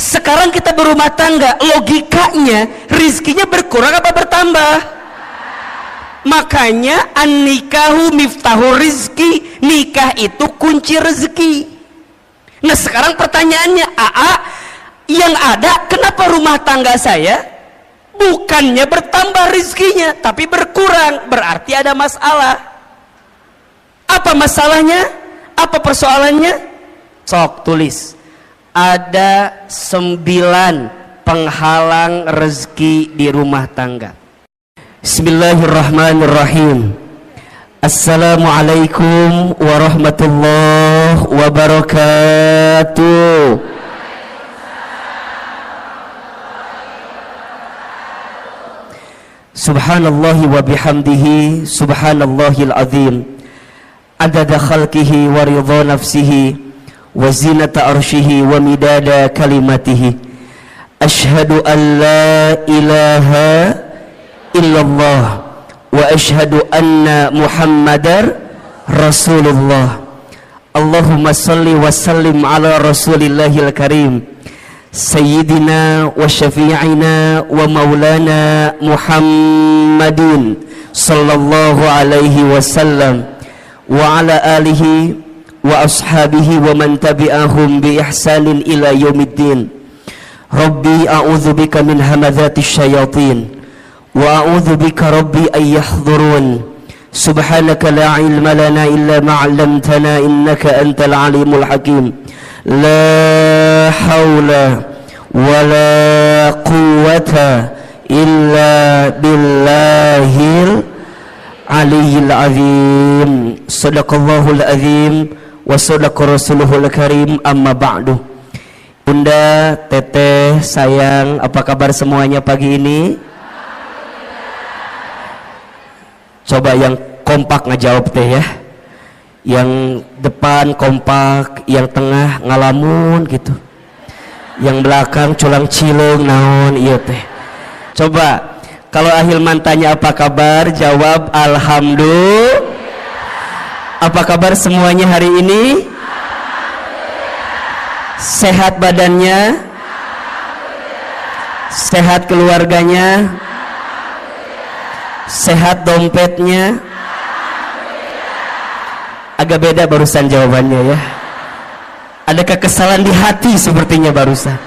Sekarang kita berumah tangga, logikanya rizkinya berkurang apa bertambah? Makanya an-nikahu miftahu rizki, nikah itu kunci rezeki. Nah sekarang pertanyaannya, yang ada kenapa rumah tangga saya bukannya bertambah rizkinya tapi berkurang? Berarti ada masalah. Apa masalahnya? Apa persoalannya? Sok tulis. Ada 9 penghalang rezeki di rumah tangga. Bismillahirrahmanirrahim. Assalamualaikum warahmatullahi wabarakatuh. Subhanallah wa bihamdihi, subhanallahil azim, adada khalqihi wa ridha nafsihi wa zinata arshihi wa midada kalimatihi. Ashhadu an la ilaha illallah wa ashhadu anna muhammadar rasulullah. Allahumma salli wa sallim ala rasulillahil karim sayyidina wa syafi'ina wa maulana muhammadin sallallahu alaihi wasallam wa ala alihi wa ashabihi wa man tabi'ahum bi ihsanin ila yaumiddin. Rabbi a'udzu bika min hamadzati syayatin wa a'udzu bika rabbi ay yahdurun. Subhanaka la ilma lana illa ma 'allamtana innaka antal alimul hakim. La haula wa la quwwata illa billahil aliyyil azim. Sadaqallahul azim wa sadaqa rasuluhul karim. Amma ba'du. Bunda, teteh, sayang, apa kabar semuanya pagi ini? Coba yang kompak ngejawab teh ya. Yang depan kompak, yang tengah ngalamun gitu, yang belakang culang cilung naon iya teh. Coba kalau Ahilman tanya apa kabar, jawab alhamdulillah. Apa kabar semuanya hari ini? Sehat badannya? Sehat keluarganya? Sehat dompetnya? Agak beda barusan jawabannya ya. Ada kekesalan di hati sepertinya barusan.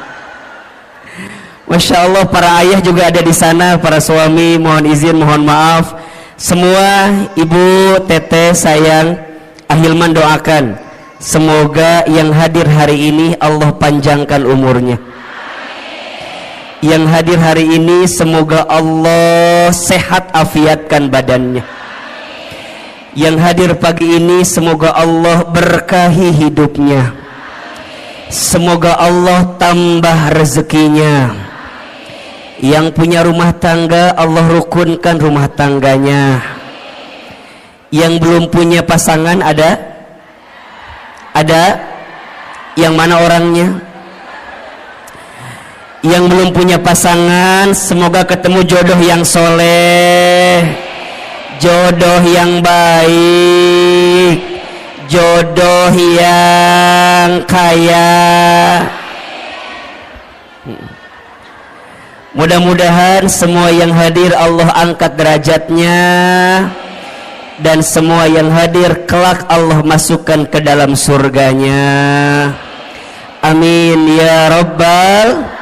Masya Allah, para ayah juga ada di sana, para suami mohon izin, mohon maaf. Semua ibu, teteh, sayang, Ahilman doakan semoga yang hadir hari ini Allah panjangkan umurnya. Yang hadir hari ini semoga Allah sehat afiatkan badannya. Yang hadir pagi ini semoga Allah berkahi hidupnya. Semoga Allah tambah rezekinya. Yang punya rumah tangga Allah rukunkan rumah tangganya. Yang belum punya pasangan ada? Ada? Yang mana orangnya? Yang belum punya pasangan semoga ketemu jodoh yang soleh, jodoh yang baik, jodoh yang kaya. Mudah-mudahan semua yang hadir Allah angkat derajatnya, dan semua yang hadir kelak Allah masukkan ke dalam surganya. Amin ya rabbal.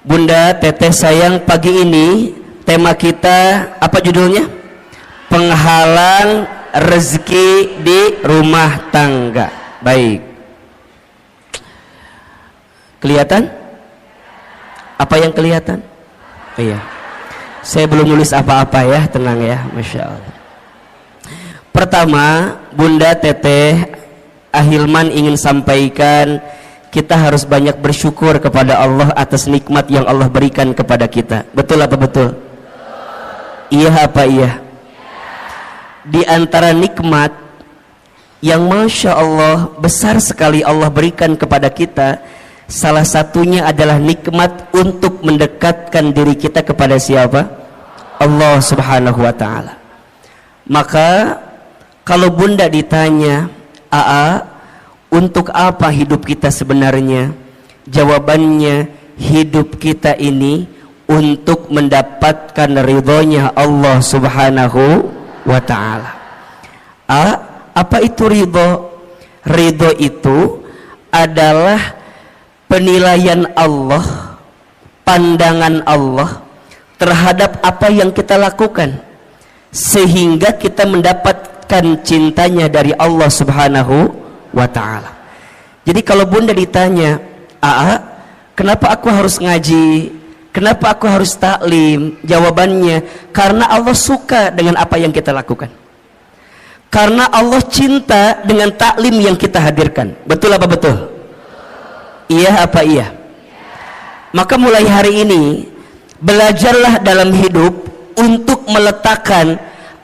Bunda, teteh, sayang, pagi ini tema kita apa judulnya? Penghalang rezeki di rumah tangga. Baik. Kelihatan? Apa yang kelihatan? Iya. Saya belum nulis apa-apa ya, tenang ya, Masya Allah. Pertama, Bunda, teteh, Ahilman ingin sampaikan kita harus banyak bersyukur kepada Allah atas nikmat yang Allah berikan kepada kita. Betul apa betul? Iya apa iya? Di antara nikmat yang Masya Allah besar sekali Allah berikan kepada kita, salah satunya adalah nikmat untuk mendekatkan diri kita kepada siapa? Allah Subhanahu wa ta'ala. Maka kalau Bunda ditanya, untuk apa hidup kita sebenarnya? Jawabannya, hidup kita ini untuk mendapatkan ridhonya Allah subhanahu wa ta'ala. Apa itu ridho? Ridho itu adalah penilaian Allah, pandangan Allah terhadap apa yang kita lakukan, sehingga kita mendapatkan cintanya dari Allah subhanahu wa ta'ala. Jadi kalau bunda ditanya, kenapa aku harus ngaji, kenapa aku harus taklim? Jawabannya, karena Allah suka dengan apa yang kita lakukan, karena Allah cinta dengan taklim yang kita hadirkan. Betul apa betul? Iya apa iya? Maka mulai hari ini belajarlah dalam hidup untuk meletakkan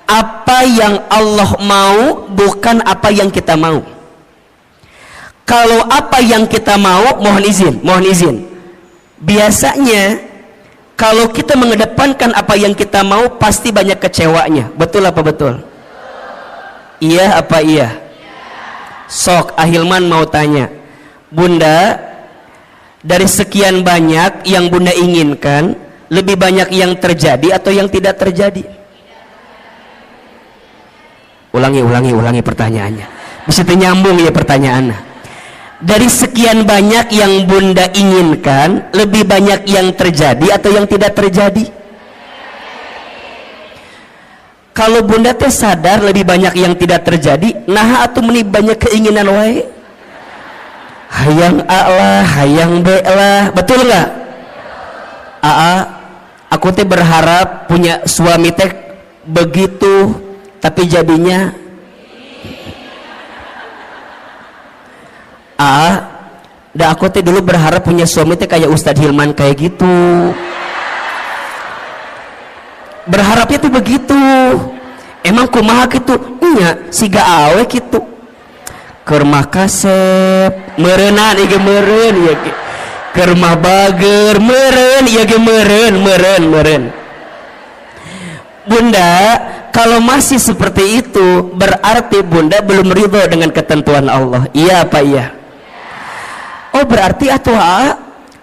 apa yang Allah mau, bukan apa yang kita mau. Kalau apa yang kita mau, mohon izin, biasanya kalau kita mengedepankan apa yang kita mau, pasti banyak kecewanya. Betul apa betul? Iya apa iya? Sok Ahilman mau tanya, bunda, dari sekian banyak yang bunda inginkan, lebih banyak yang terjadi atau yang tidak terjadi? Ulangi pertanyaannya. Bisa nyambung ya pertanyaannya. Dari sekian banyak yang bunda inginkan, lebih banyak yang terjadi atau yang tidak terjadi? Kalau bunda teh sadar lebih banyak yang tidak terjadi, nah atau meni banyak keinginan wae, hayang A lah, hayang B lah, betul nggak? Aku teh berharap punya suami teh begitu, tapi jadinya aku teh dulu berharap punya suami teh kayak Ustadz Hilman kayak gitu. Berharapnya tuh begitu. Emang kumaha gitu? Nya siga awe gitu. Keur mah kasep, meureunna ieu ge meureun ieu ge. Keur mah bager, meureun ieu ge meureun. Bunda, kalau masih seperti itu berarti bunda belum ridho dengan ketentuan Allah. Iya apa iya? Oh berarti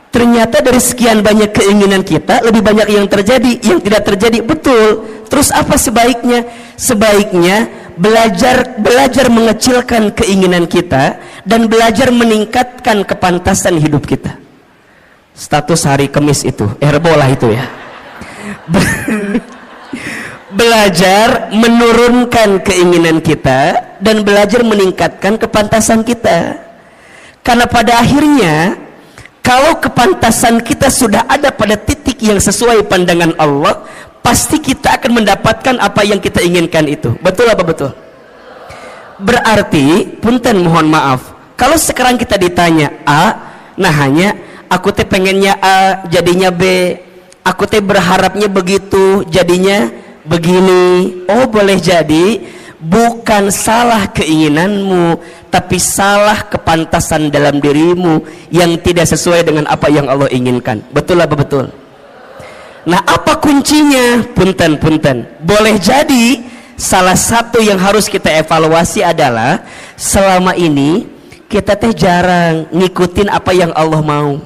ternyata dari sekian banyak keinginan kita, lebih banyak yang terjadi, yang tidak terjadi. Betul. Terus apa sebaiknya? Sebaiknya belajar mengecilkan keinginan kita dan belajar meningkatkan kepantasan hidup kita. Status hari Kamis itu, Bola itu ya. Belajar menurunkan keinginan kita dan belajar meningkatkan kepantasan kita. Karena pada akhirnya, kalau kepantasan kita sudah ada pada titik yang sesuai pandangan Allah, pasti kita akan mendapatkan apa yang kita inginkan itu. Betul apa betul? Berarti, punten mohon maaf, kalau sekarang kita ditanya nah hanya aku teh pengennya A, jadinya B, aku teh berharapnya begitu, jadinya begini. Oh boleh jadi, bukan salah keinginanmu, tapi salah kepantasan dalam dirimu yang tidak sesuai dengan apa yang Allah inginkan. Betul apa betul? Nah apa kuncinya? Punten. Boleh jadi salah satu yang harus kita evaluasi adalah selama ini kita teh jarang ngikutin apa yang Allah mau.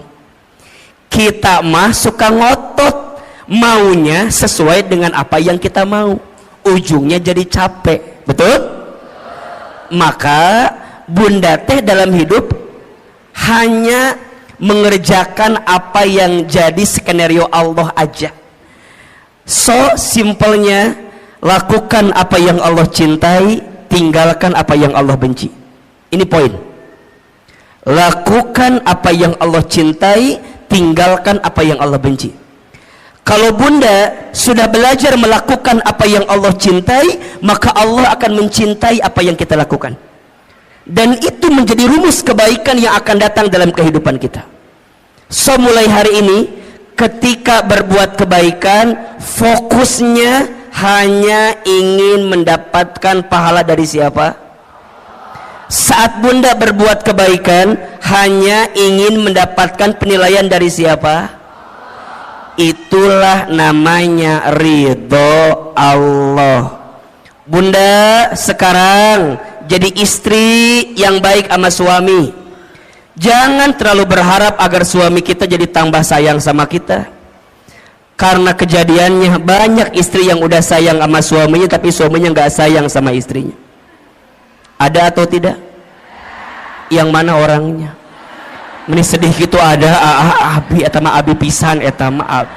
Kita mah suka ngotot maunya sesuai dengan apa yang kita mau, ujungnya jadi capek. Betul? Maka bunda teh dalam hidup hanya mengerjakan apa yang jadi skenario Allah aja. So simpelnya, lakukan apa yang Allah cintai, tinggalkan apa yang Allah benci. Ini poin. Lakukan apa yang Allah cintai, tinggalkan apa yang Allah benci. Kalau bunda sudah belajar melakukan apa yang Allah cintai, maka Allah akan mencintai apa yang kita lakukan. Dan itu menjadi rumus kebaikan yang akan datang dalam kehidupan kita. So mulai hari ini, ketika berbuat kebaikan, fokusnya hanya ingin mendapatkan pahala dari siapa? Saat bunda berbuat kebaikan, hanya ingin mendapatkan penilaian dari siapa? Itulah namanya ridho Allah. Bunda sekarang jadi istri yang baik sama suami, Jangan terlalu berharap agar suami kita jadi tambah sayang sama kita, karena kejadiannya banyak istri yang udah sayang sama suaminya tapi suaminya nggak sayang sama istrinya. Ada atau tidak? Yang mana orangnya? Meni sedih gitu ada. Abi eta mah abi pisan eta mah.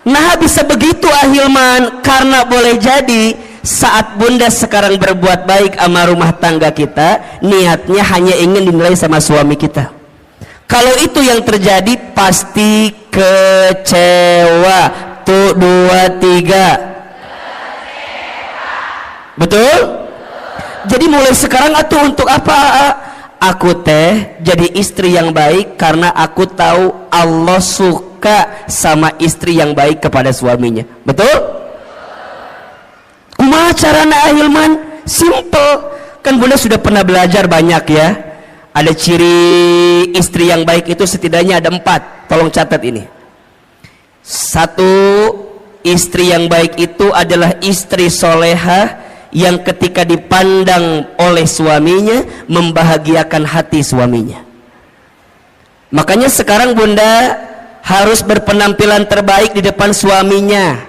Nah bisa begitu Ahilman, karena boleh jadi saat bunda sekarang berbuat baik sama rumah tangga kita, niatnya hanya ingin dinilai sama suami kita. Kalau itu yang terjadi pasti kecewa. Tuh 2, 3. Betul? Jadi mulai sekarang atuh untuk apa? Aku teh jadi istri yang baik karena aku tahu Allah suka sama istri yang baik kepada suaminya. Betul? Kumaha carana Ahilman? Simple. Kan bunda sudah pernah belajar banyak ya. Ada ciri istri yang baik itu setidaknya ada 4. Tolong catat ini. 1, istri yang baik itu adalah istri solehah yang ketika dipandang oleh suaminya membahagiakan hati suaminya. Makanya sekarang bunda harus berpenampilan terbaik di depan suaminya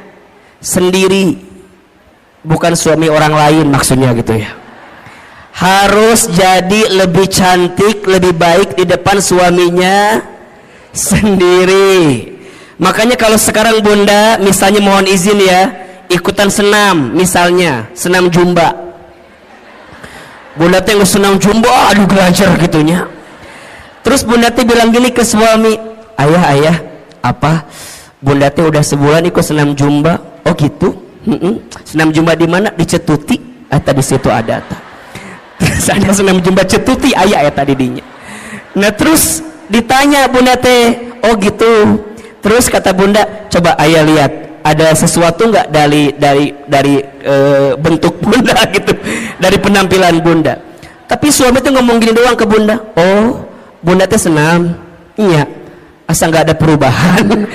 sendiri, bukan suami orang lain maksudnya gitu ya. Harus jadi lebih cantik, lebih baik di depan suaminya sendiri. Makanya kalau sekarang bunda misalnya mohon izin ya, ikutan senam, misalnya senam jumba, bunda teh senam jumba, aduh belajar gitunya. Terus bunda teh bilang gini ke suami, ayah apa bunda teh udah sebulan ikut senam jumba. Oh gitu. Senam jumba di mana? Di Cetuti. Di situ ada. Terus ada senam jumba Cetuti, ayah tadi dinya. Nah terus ditanya bunda teh, oh gitu. Terus kata bunda, coba ayah lihat ada sesuatu nggak dari bentuk bunda gitu, dari penampilan bunda. Tapi suami tuh ngomong gini doang ke bunda, oh bunda teh senam, iya, asal nggak ada perubahan.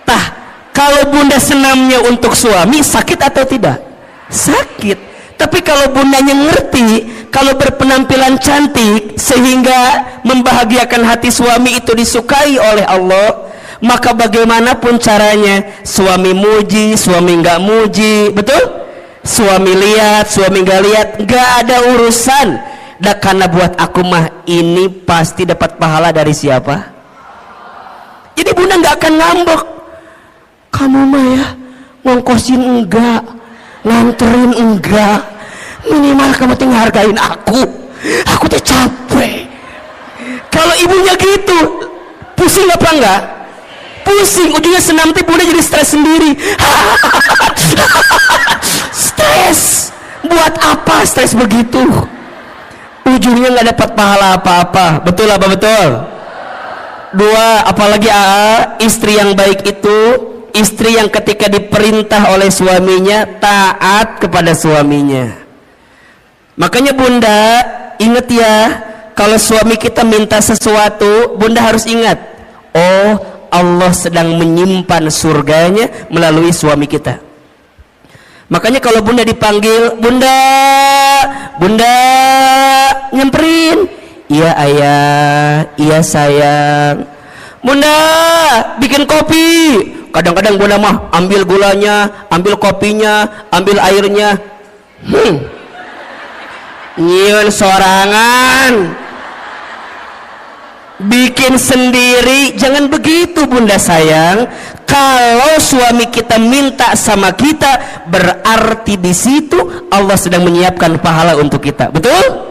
Tah, kalau bunda senamnya untuk suami sakit atau tidak? Sakit. Tapi kalau bundanya ngerti, kalau berpenampilan cantik sehingga membahagiakan hati suami itu disukai oleh Allah, maka bagaimanapun caranya, suami muji, suami nggak muji, betul? Suami lihat, suami nggak lihat, nggak ada urusan. Dan karena buat aku mah ini pasti dapat pahala dari siapa? Jadi bunda nggak akan ngambek. Kamu mah ya ngongkosin enggak, nganterin enggak, minimal kamu tinggal hargain aku teh capek. Kalau ibunya gitu, pusing apa enggak? Pusing, ujungnya senam teh bunda jadi stres sendiri. Stres, buat apa stres begitu? Ujungnya nggak dapat pahala apa-apa. Betul apa betul? 2, apalagi istri yang baik itu istri yang ketika diperintah oleh suaminya taat kepada suaminya. Makanya bunda ingat ya, kalau suami kita minta sesuatu, bunda harus ingat, oh Allah sedang menyimpan surganya melalui suami kita. Makanya kalau bunda dipanggil, bunda nyamperin, iya ayah, iya sayang, bunda bikin kopi. Kadang-kadang bunda mah ambil gulanya, ambil kopinya, ambil airnya, nyieun sorangan, bikin sendiri. Jangan begitu bunda sayang. Kalau suami kita minta sama kita, berarti di situ Allah sedang menyiapkan pahala untuk kita. Betul?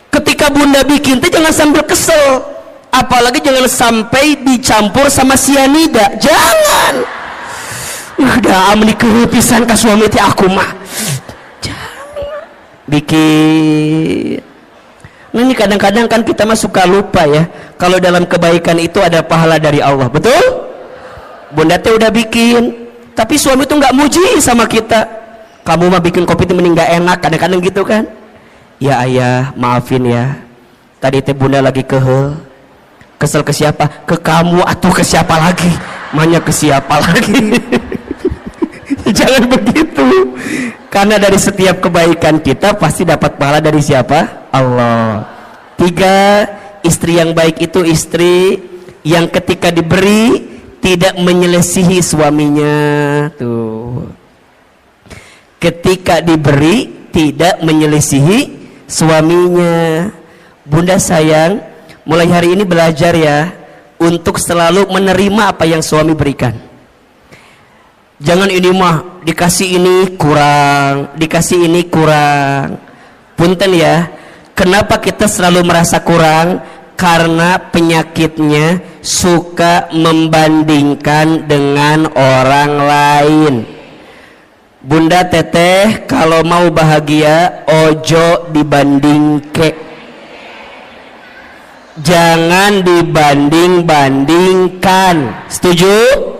Ketika bunda bikin itu jangan sambil kesel, apalagi jangan sampai dicampur sama sianida. Jangan. Udah amni kepisan ke suami ti aku mah. Jangan. Bikin. Nah, ini kadang-kadang kan kita mah suka lupa ya, kalau dalam kebaikan itu ada pahala dari Allah. Betul? Bunda teh udah bikin, tapi suami tuh nggak muji sama kita. Kamu mah bikin kopi itu mending nggak enak, kadang-kadang gitu kan. Ya ayah, maafin ya. Tadi teh bunda lagi kesel ke siapa? Ke kamu atau ke siapa lagi? Manya ke siapa lagi? Jangan begitu. Karena dari setiap kebaikan kita pasti dapat pahala dari siapa? Allah. 3, istri yang baik itu istri yang ketika diberi tidak menyelisihi suaminya. Tuh. Ketika diberi tidak menyelisihi suaminya. Bunda sayang, mulai hari ini belajar ya untuk selalu menerima apa yang suami berikan. Jangan ini mah dikasih ini kurang, dikasih ini kurang. Punten ya, kenapa kita selalu merasa kurang? Karena penyakitnya suka membandingkan dengan orang lain. Bunda teteh kalau mau bahagia ojo dibandingke. Jangan dibanding-bandingkan. Setuju?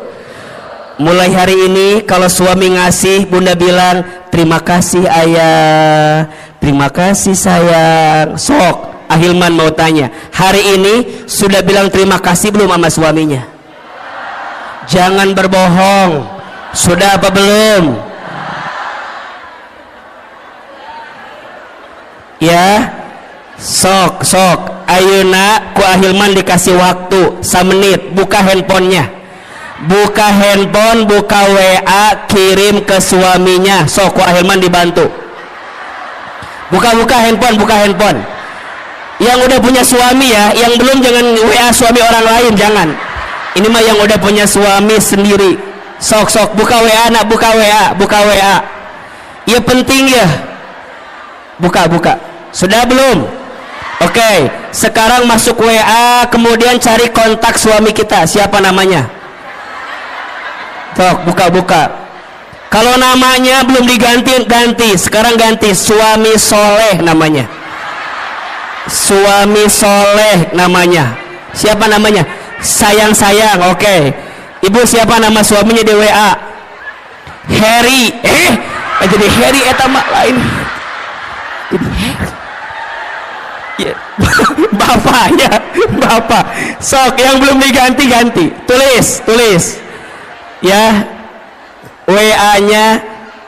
Mulai hari ini kalau suami ngasih, bunda bilang terima kasih ayah, terima kasih sayang. Sok Ahilman mau tanya, hari ini sudah bilang terima kasih belum sama suaminya? Jangan berbohong. Sudah apa belum? Ya, sok ayeuna ku Ahilman dikasih waktu 1 menit, buka handphonenya, buka handphone, buka WA, kirim ke suaminya. Sok ku Ahilman dibantu, buka handphone. Yang udah punya suami ya, yang belum jangan WA suami orang lain, jangan. Ini mah yang udah punya suami sendiri. Sok buka WA nak, buka WA. Ya penting ya. Buka. Sudah belum? Oke, sekarang masuk WA, kemudian cari kontak suami kita. Siapa namanya? Sok, buka. Kalau namanya belum ganti. Sekarang ganti, suami soleh namanya. Suami soleh namanya. Siapa namanya? Sayang. Oke. Ibu siapa nama suaminya di WA? Harry. Jadi Harry eta mah lain. Jadi Harry. Ya. Bapak. Sok yang belum diganti. Tulis. Ya. WA-nya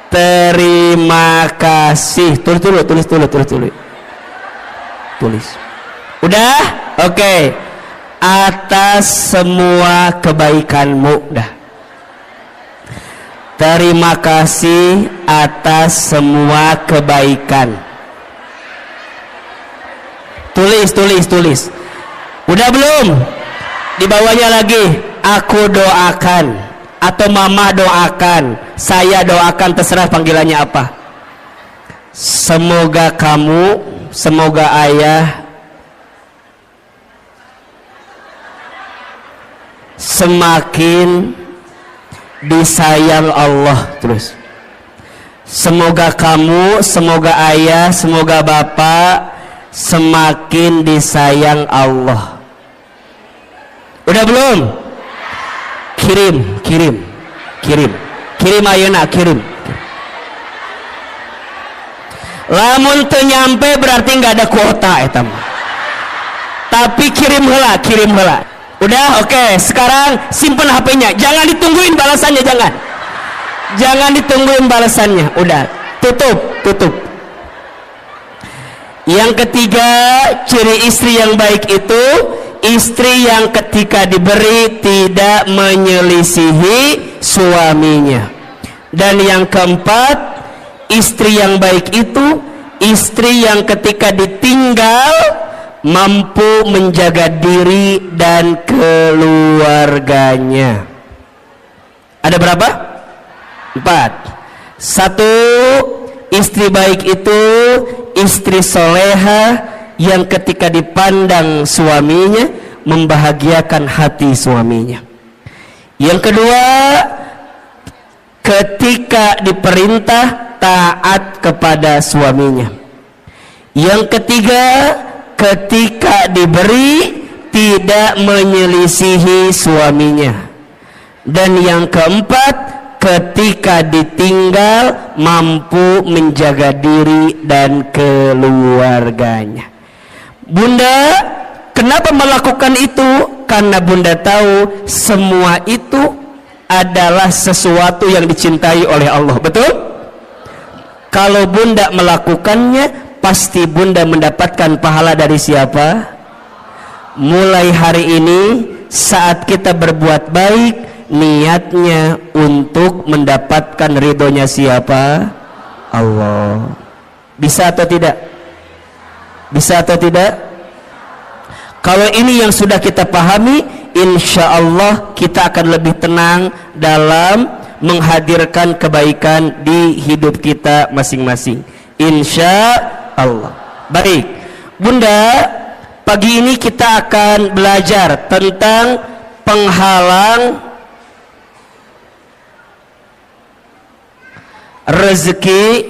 terima kasih. Tulis. Udah? Oke. Atas semua kebaikanmu. Udah. Terima kasih atas semua kebaikan. Tulis. Udah belum? Di bawahnya lagi, aku doakan atau mama doakan, saya doakan, terserah panggilannya apa. Semoga kamu, semoga ayah semakin disayang Allah. Terus semoga kamu, semoga ayah, semoga bapak semakin disayang Allah. Udah belum? Kirim ayeuna, kirim. Lamun teu nyampe berarti nggak ada kuota eta mah. Tapi kirim heula. Udah, oke. Sekarang simpen HP-nya. Jangan ditungguin balasannya, jangan ditungguin balasannya. Udah, tutup. Yang ketiga, ciri istri yang baik itu istri yang ketika diberi tidak menyelisihi suaminya. Dan yang keempat, istri yang baik itu istri yang ketika ditinggal mampu menjaga diri dan keluarganya. Ada berapa? 4. 1, istri baik itu istri soleha yang ketika dipandang suaminya membahagiakan hati suaminya. Yang kedua, ketika diperintah taat kepada suaminya. Yang ketiga, ketika diberi tidak menyelisihi suaminya. Dan yang keempat, ketika ditinggal mampu menjaga diri dan keluarganya. Bunda kenapa melakukan itu? Karena bunda tahu semua itu adalah sesuatu yang dicintai oleh Allah. Betul? Kalau bunda melakukannya, pasti bunda mendapatkan pahala dari siapa? Mulai hari ini, saat kita berbuat baik, niatnya untuk mendapatkan ridhonya siapa? Allah. Bisa atau tidak? Bisa atau tidak? Kalau ini yang sudah kita pahami, insya Allah kita akan lebih tenang dalam menghadirkan kebaikan di hidup kita masing-masing, insya Allah. Baik bunda, pagi ini kita akan belajar tentang penghalang rezeki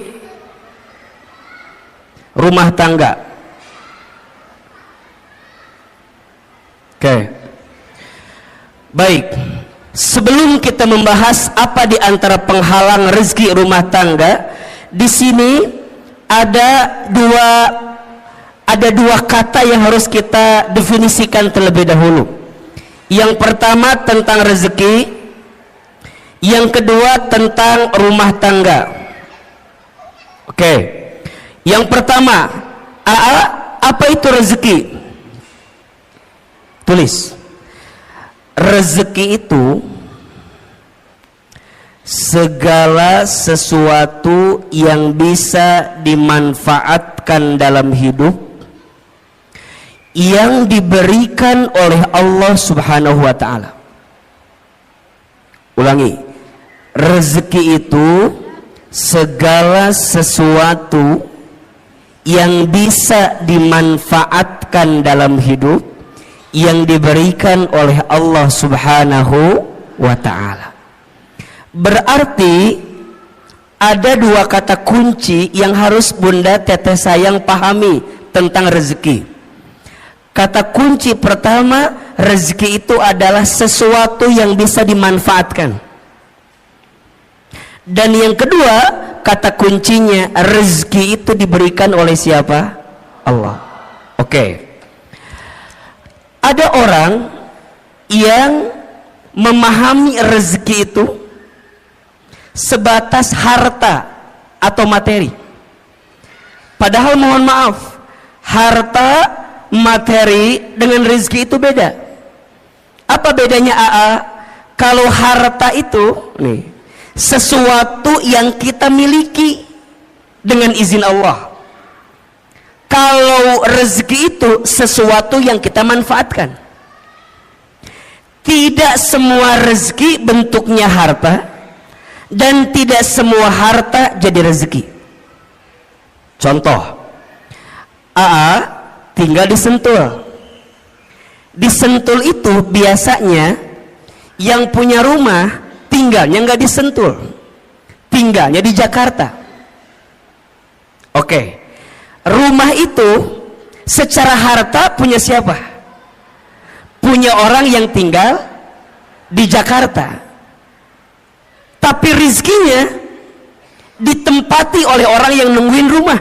rumah tangga. Oke. Baik. Sebelum kita membahas apa di antara penghalang rezeki rumah tangga, di sini ada dua kata yang harus kita definisikan terlebih dahulu. Yang pertama tentang rezeki, yang kedua tentang rumah tangga. Oke. Yang pertama, apa itu rezeki? Tulis. Rezeki itu segala sesuatu yang bisa dimanfaatkan dalam hidup, yang diberikan oleh Allah Subhanahu wa ta'ala. Ulangi. Rezeki itu segala sesuatu yang bisa dimanfaatkan dalam hidup, yang diberikan oleh Allah Subhanahu wa ta'ala. Berarti ada dua kata kunci yang harus bunda teteh sayang pahami tentang rezeki. Kata kunci pertama, rezeki itu adalah sesuatu yang bisa dimanfaatkan. Dan yang kedua, kata kuncinya, rezeki itu diberikan oleh siapa? Allah. Oke. Ada orang yang memahami rezeki itu sebatas harta atau materi. Padahal mohon maaf, harta, materi dengan rezeki itu beda. Apa bedanya AA? Kalau harta itu nih, sesuatu yang kita miliki dengan izin Allah. Kalau rezeki itu sesuatu yang kita manfaatkan. Tidak semua rezeki bentuknya harta, dan tidak semua harta jadi rezeki. Contoh, AA tinggal di Sentul. Di Sentul itu biasanya yang punya rumah tinggalnya nggak di Sentul, tinggalnya di Jakarta. Oke. Rumah itu secara harta punya siapa? Punya orang yang tinggal di Jakarta. Tapi rizkinya ditempati oleh orang yang nungguin rumah,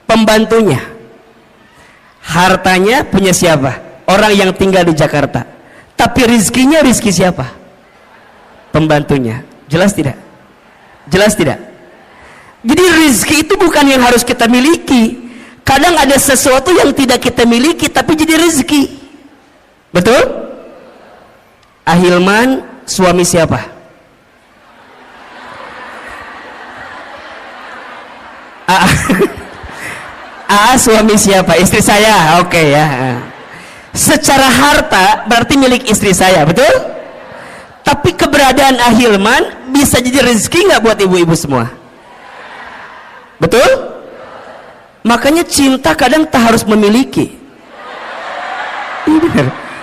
pembantunya. Hartanya punya siapa? Orang yang tinggal di Jakarta. Tapi rizkinya rizki siapa? Pembantunya. Jelas tidak? Jelas tidak? Jadi rezeki itu bukan yang harus kita miliki. Kadang ada sesuatu yang tidak kita miliki tapi jadi rezeki. Betul? Ahilman suami siapa? Suami siapa? Istri saya. Oke ya. Secara harta berarti milik istri saya, betul? Tapi keberadaan Ahilman bisa jadi rezeki nggak buat ibu-ibu semua? Betul? Makanya cinta kadang tak harus memiliki.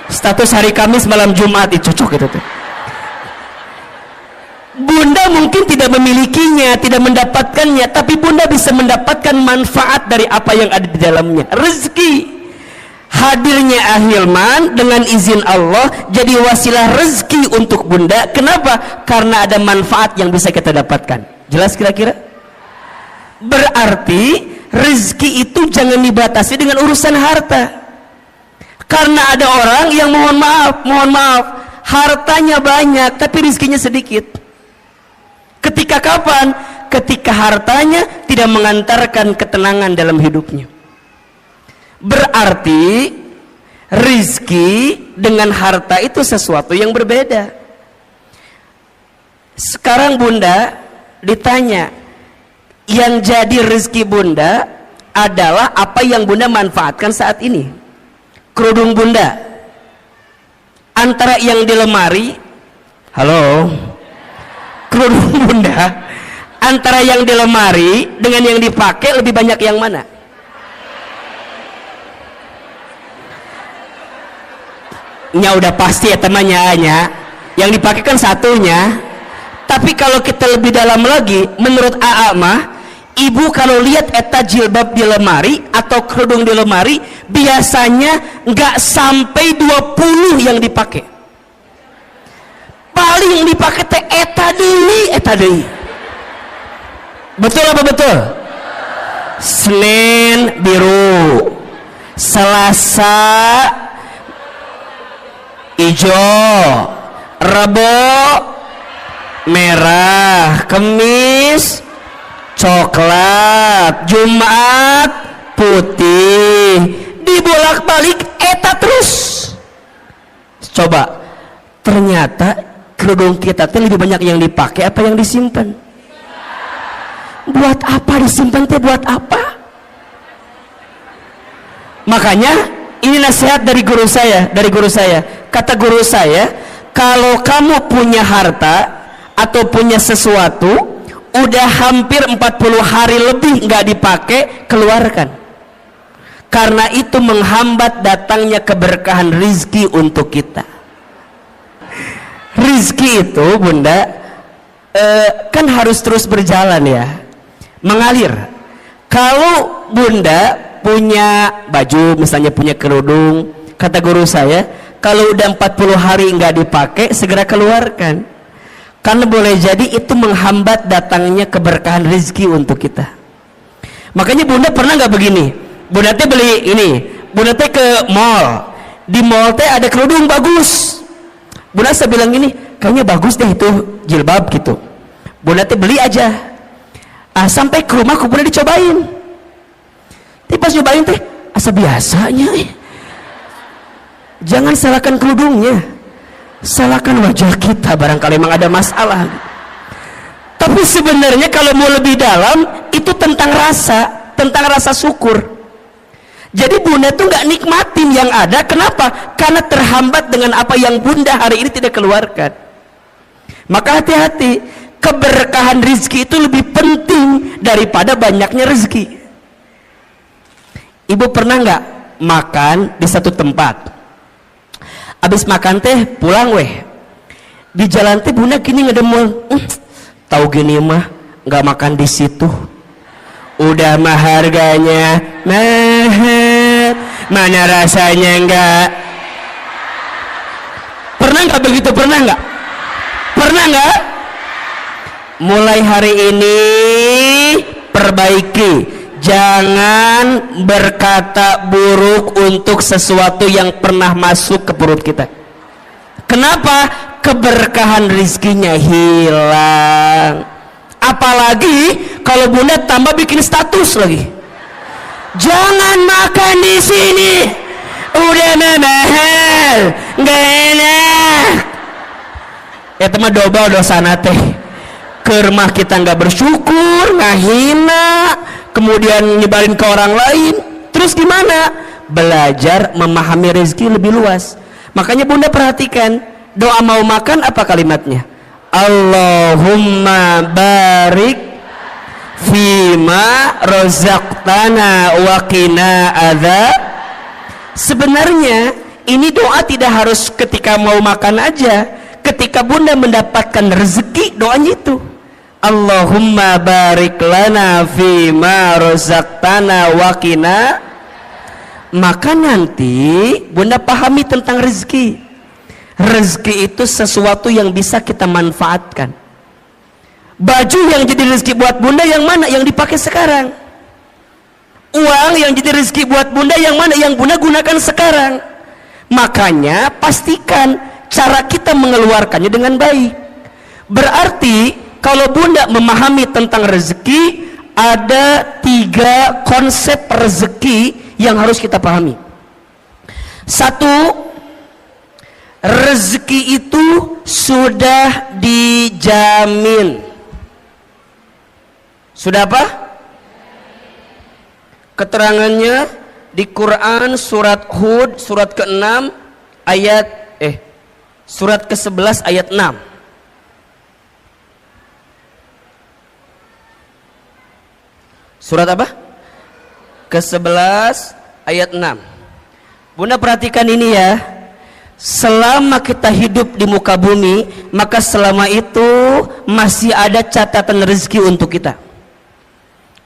Status hari Kamis malam Jumat itu cocok gitu tuh. Bunda mungkin tidak memilikinya, tidak mendapatkannya, tapi bunda bisa mendapatkan manfaat dari apa yang ada di dalamnya. Rezeki. Hadirnya Ahilman dengan izin Allah jadi wasilah rezeki untuk bunda. Kenapa? Karena ada manfaat yang bisa kita dapatkan. Jelas kira-kira? Berarti rezeki itu jangan dibatasi dengan urusan harta. Karena ada orang yang mohon maaf, hartanya banyak tapi rezekinya sedikit. Ketika kapan? ketika hartanya tidak mengantarkan ketenangan dalam hidupnya. Berarti rizki dengan harta itu sesuatu yang berbeda. Sekarang bunda ditanya, yang jadi rizki bunda adalah apa yang bunda manfaatkan saat ini. Kerudung bunda, antara yang di lemari, halo, kerudung bunda antara yang di lemari dengan yang dipakai lebih banyak yang mana? Nya udah pasti ya temannya, yang dipakai kan satunya. Tapi kalau kita lebih dalam lagi, menurut AA mah, ibu kalau lihat eta jilbab di lemari atau kerudung di lemari, biasanya nggak sampai 20 yang dipakai. Paling yang dipakai teh eta deui. Betul apa betul? Senin biru, Selasa hijau, Rabu merah, Kamis coklat, Jumat putih, dibolak-balik eta terus. Coba, ternyata kerudung kita tuh lebih banyak yang dipakai apa yang disimpan? Buat apa disimpan teh? Buat apa? Makanya ini nasihat dari guru saya. Kata guru saya, kalau kamu punya harta atau punya sesuatu udah hampir 40 hari lebih nggak dipakai, keluarkan. Karena itu menghambat datangnya keberkahan rizki untuk kita. Rizki itu bunda kan harus terus berjalan ya, mengalir. Kalau bunda punya baju, misalnya punya kerudung, kata guru saya, kalau udah 40 hari nggak dipakai, segera keluarkan. Karena boleh jadi itu menghambat datangnya keberkahan rezeki untuk kita. Makanya bunda pernah nggak begini? Bunda teh beli ini, bunda teh ke mall. Di mall teh ada kerudung bagus. Bunda saya bilang gini, kayaknya bagus deh itu jilbab gitu. Bunda teh beli aja. Sampai ke rumah, bunda dicobain. Tapi pas nyobain teh, asa biasanya. Jangan salahkan kerudungnya, salahkan wajah kita, barangkali memang ada masalah. Tapi sebenarnya kalau mau lebih dalam, itu tentang rasa syukur. Jadi bunda tuh nggak nikmatin yang ada. Kenapa? Karena terhambat dengan apa yang bunda hari ini tidak keluarkan. Maka hati-hati, keberkahan rezeki itu lebih penting daripada banyaknya rezeki. Ibu pernah nggak makan di satu tempat? Abis makan teh pulang weh, di jalan teh bunda kini ngedemul, tahu gini mah nggak makan di situ, udah mah harganya mahal, mana rasanya enggak. Pernah nggak begitu? Pernah nggak? Mulai hari ini perbaiki, jangan berkata buruk untuk sesuatu yang pernah masuk ke perut kita. Kenapa? Keberkahan rizkinya hilang. Apalagi kalau bunda tambah bikin status lagi, jangan makan di sini, udah mahal, nggak enak. Ya teman doba dosana teh. Ke rumah kita nggak bersyukur, ngahina, kemudian nyebarin ke orang lain. Terus gimana? Belajar memahami rezeki lebih luas. Makanya bunda perhatikan, doa mau makan apa kalimatnya? Allahumma barik fima rozaqtana wa qina adzab. Sebenarnya ini doa tidak harus ketika mau makan aja. Ketika bunda mendapatkan rezeki, doanya itu Allahumma barik lana fima rozaqtana wa qina. Maka nanti bunda pahami tentang rezeki. Rezeki itu sesuatu yang bisa kita manfaatkan. Baju yang jadi rezeki buat bunda yang mana? Yang dipakai sekarang. Uang yang jadi rezeki buat bunda yang mana? Yang bunda gunakan sekarang. Makanya pastikan cara kita mengeluarkannya dengan baik. Berarti Kalau bunda memahami tentang rezeki, ada 3 konsep rezeki yang harus kita pahami. Satu, rezeki itu sudah dijamin. Sudah apa? Keterangannya di Quran surat Hud surat ke-6 ayat surat ke-11 ayat 6. Surat apa? Ke-11 ayat 6. Bunda perhatikan ini ya. Selama kita hidup di muka bumi, maka selama itu masih ada catatan rezeki untuk kita.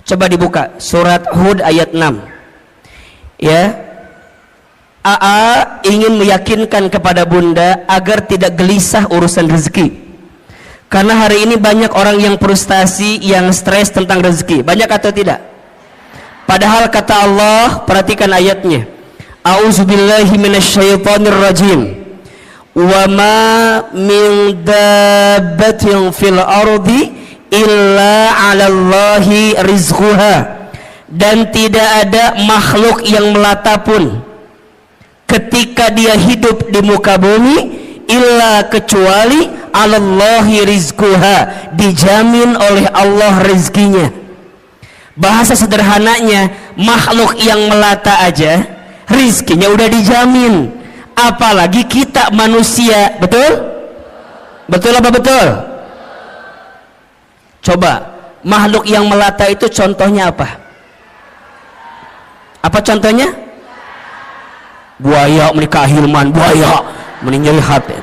Coba dibuka surat Hud ayat 6. Ya. AA ingin meyakinkan kepada bunda agar tidak gelisah urusan rezeki. Karena hari ini banyak orang yang frustasi, yang stres tentang rezeki. Banyak atau tidak? Padahal kata Allah, perhatikan ayatnya. A'udzubillahi minasyaitonirrajim. Wa ma min dabbatin fil ardi illa 'alallahi rizquha. Dan tidak ada makhluk yang melata pun ketika dia hidup di muka bumi illa kecuali 'alallahi rizquha, dijamin oleh Allah rezekinya. Bahasa sederhananya, makhluk yang melata aja rizkinya udah dijamin, apalagi kita manusia. Betul? Betul apa betul? Coba, makhluk yang melata itu contohnya apa? Apa contohnya? Buaya, menikah Hilman, buaya meninggal hati.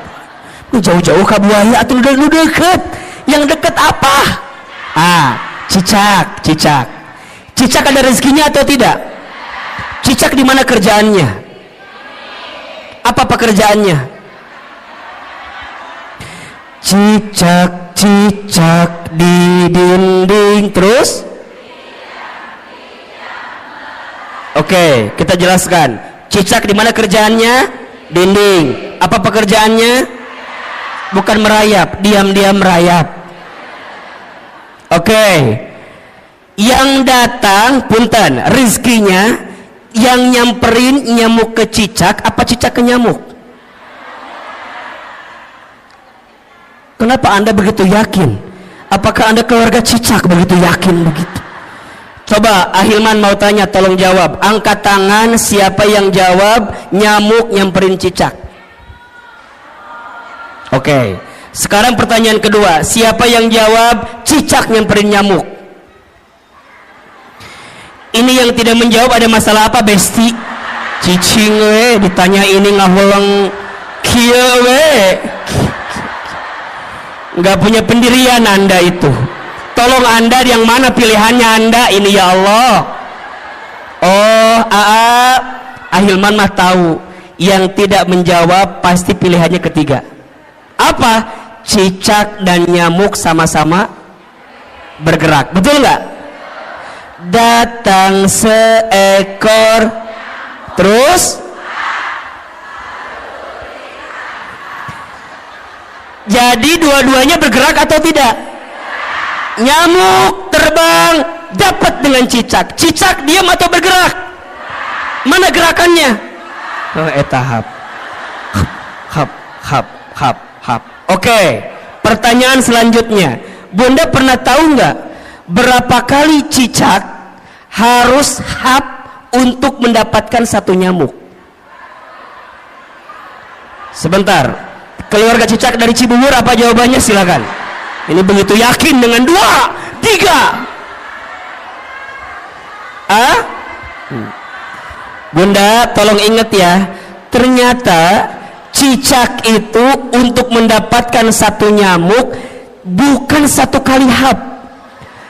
Jauh-jauh ke buaya atau lu deket? Yang deket apa? Cicak. Cicak ada rezekinya atau tidak? Cicak di mana kerjaannya? Apa pekerjaannya? Cicak di dinding. Terus? Oke, kita jelaskan. Cicak di mana kerjaannya? Dinding. Apa pekerjaannya? Bukan merayap, diam-diam merayap. Oke. Yang datang, punten, rizkinya yang nyamperin nyamuk ke cicak, apa cicak ke nyamuk? Kenapa Anda begitu yakin? Apakah Anda keluarga cicak begitu yakin begitu? Coba Ahilman mau tanya, tolong jawab. Angkat tangan siapa yang jawab nyamuk nyamperin cicak. Oke. Sekarang pertanyaan kedua, siapa yang jawab cicak nyamperin nyamuk? Ini yang tidak menjawab ada masalah apa, Besti? Cicing we ditanya ini ngahulang kieu we. Enggak punya pendirian Anda itu. Tolong Anda yang mana pilihannya Anda ini ya Allah. Oh, Ahilman mah tahu. Yang tidak menjawab pasti pilihannya ketiga. Apa? Cicak dan nyamuk sama-sama bergerak. Betul nggak? Datang seekor, terus jadi dua-duanya bergerak atau tidak? Nyamuk terbang dapat dengan cicak. Cicak diam atau bergerak? Mana gerakannya? Tahap. Hap. Oke, pertanyaan selanjutnya. Bunda pernah tahu nggak berapa kali cicak harus hap untuk mendapatkan satu nyamuk? Sebentar, keluarga cicak dari Cibubur apa jawabannya? Silakan. Ini begitu yakin dengan 2, 3. Bunda tolong ingat ya, ternyata cicak itu untuk mendapatkan satu nyamuk bukan satu kali hap.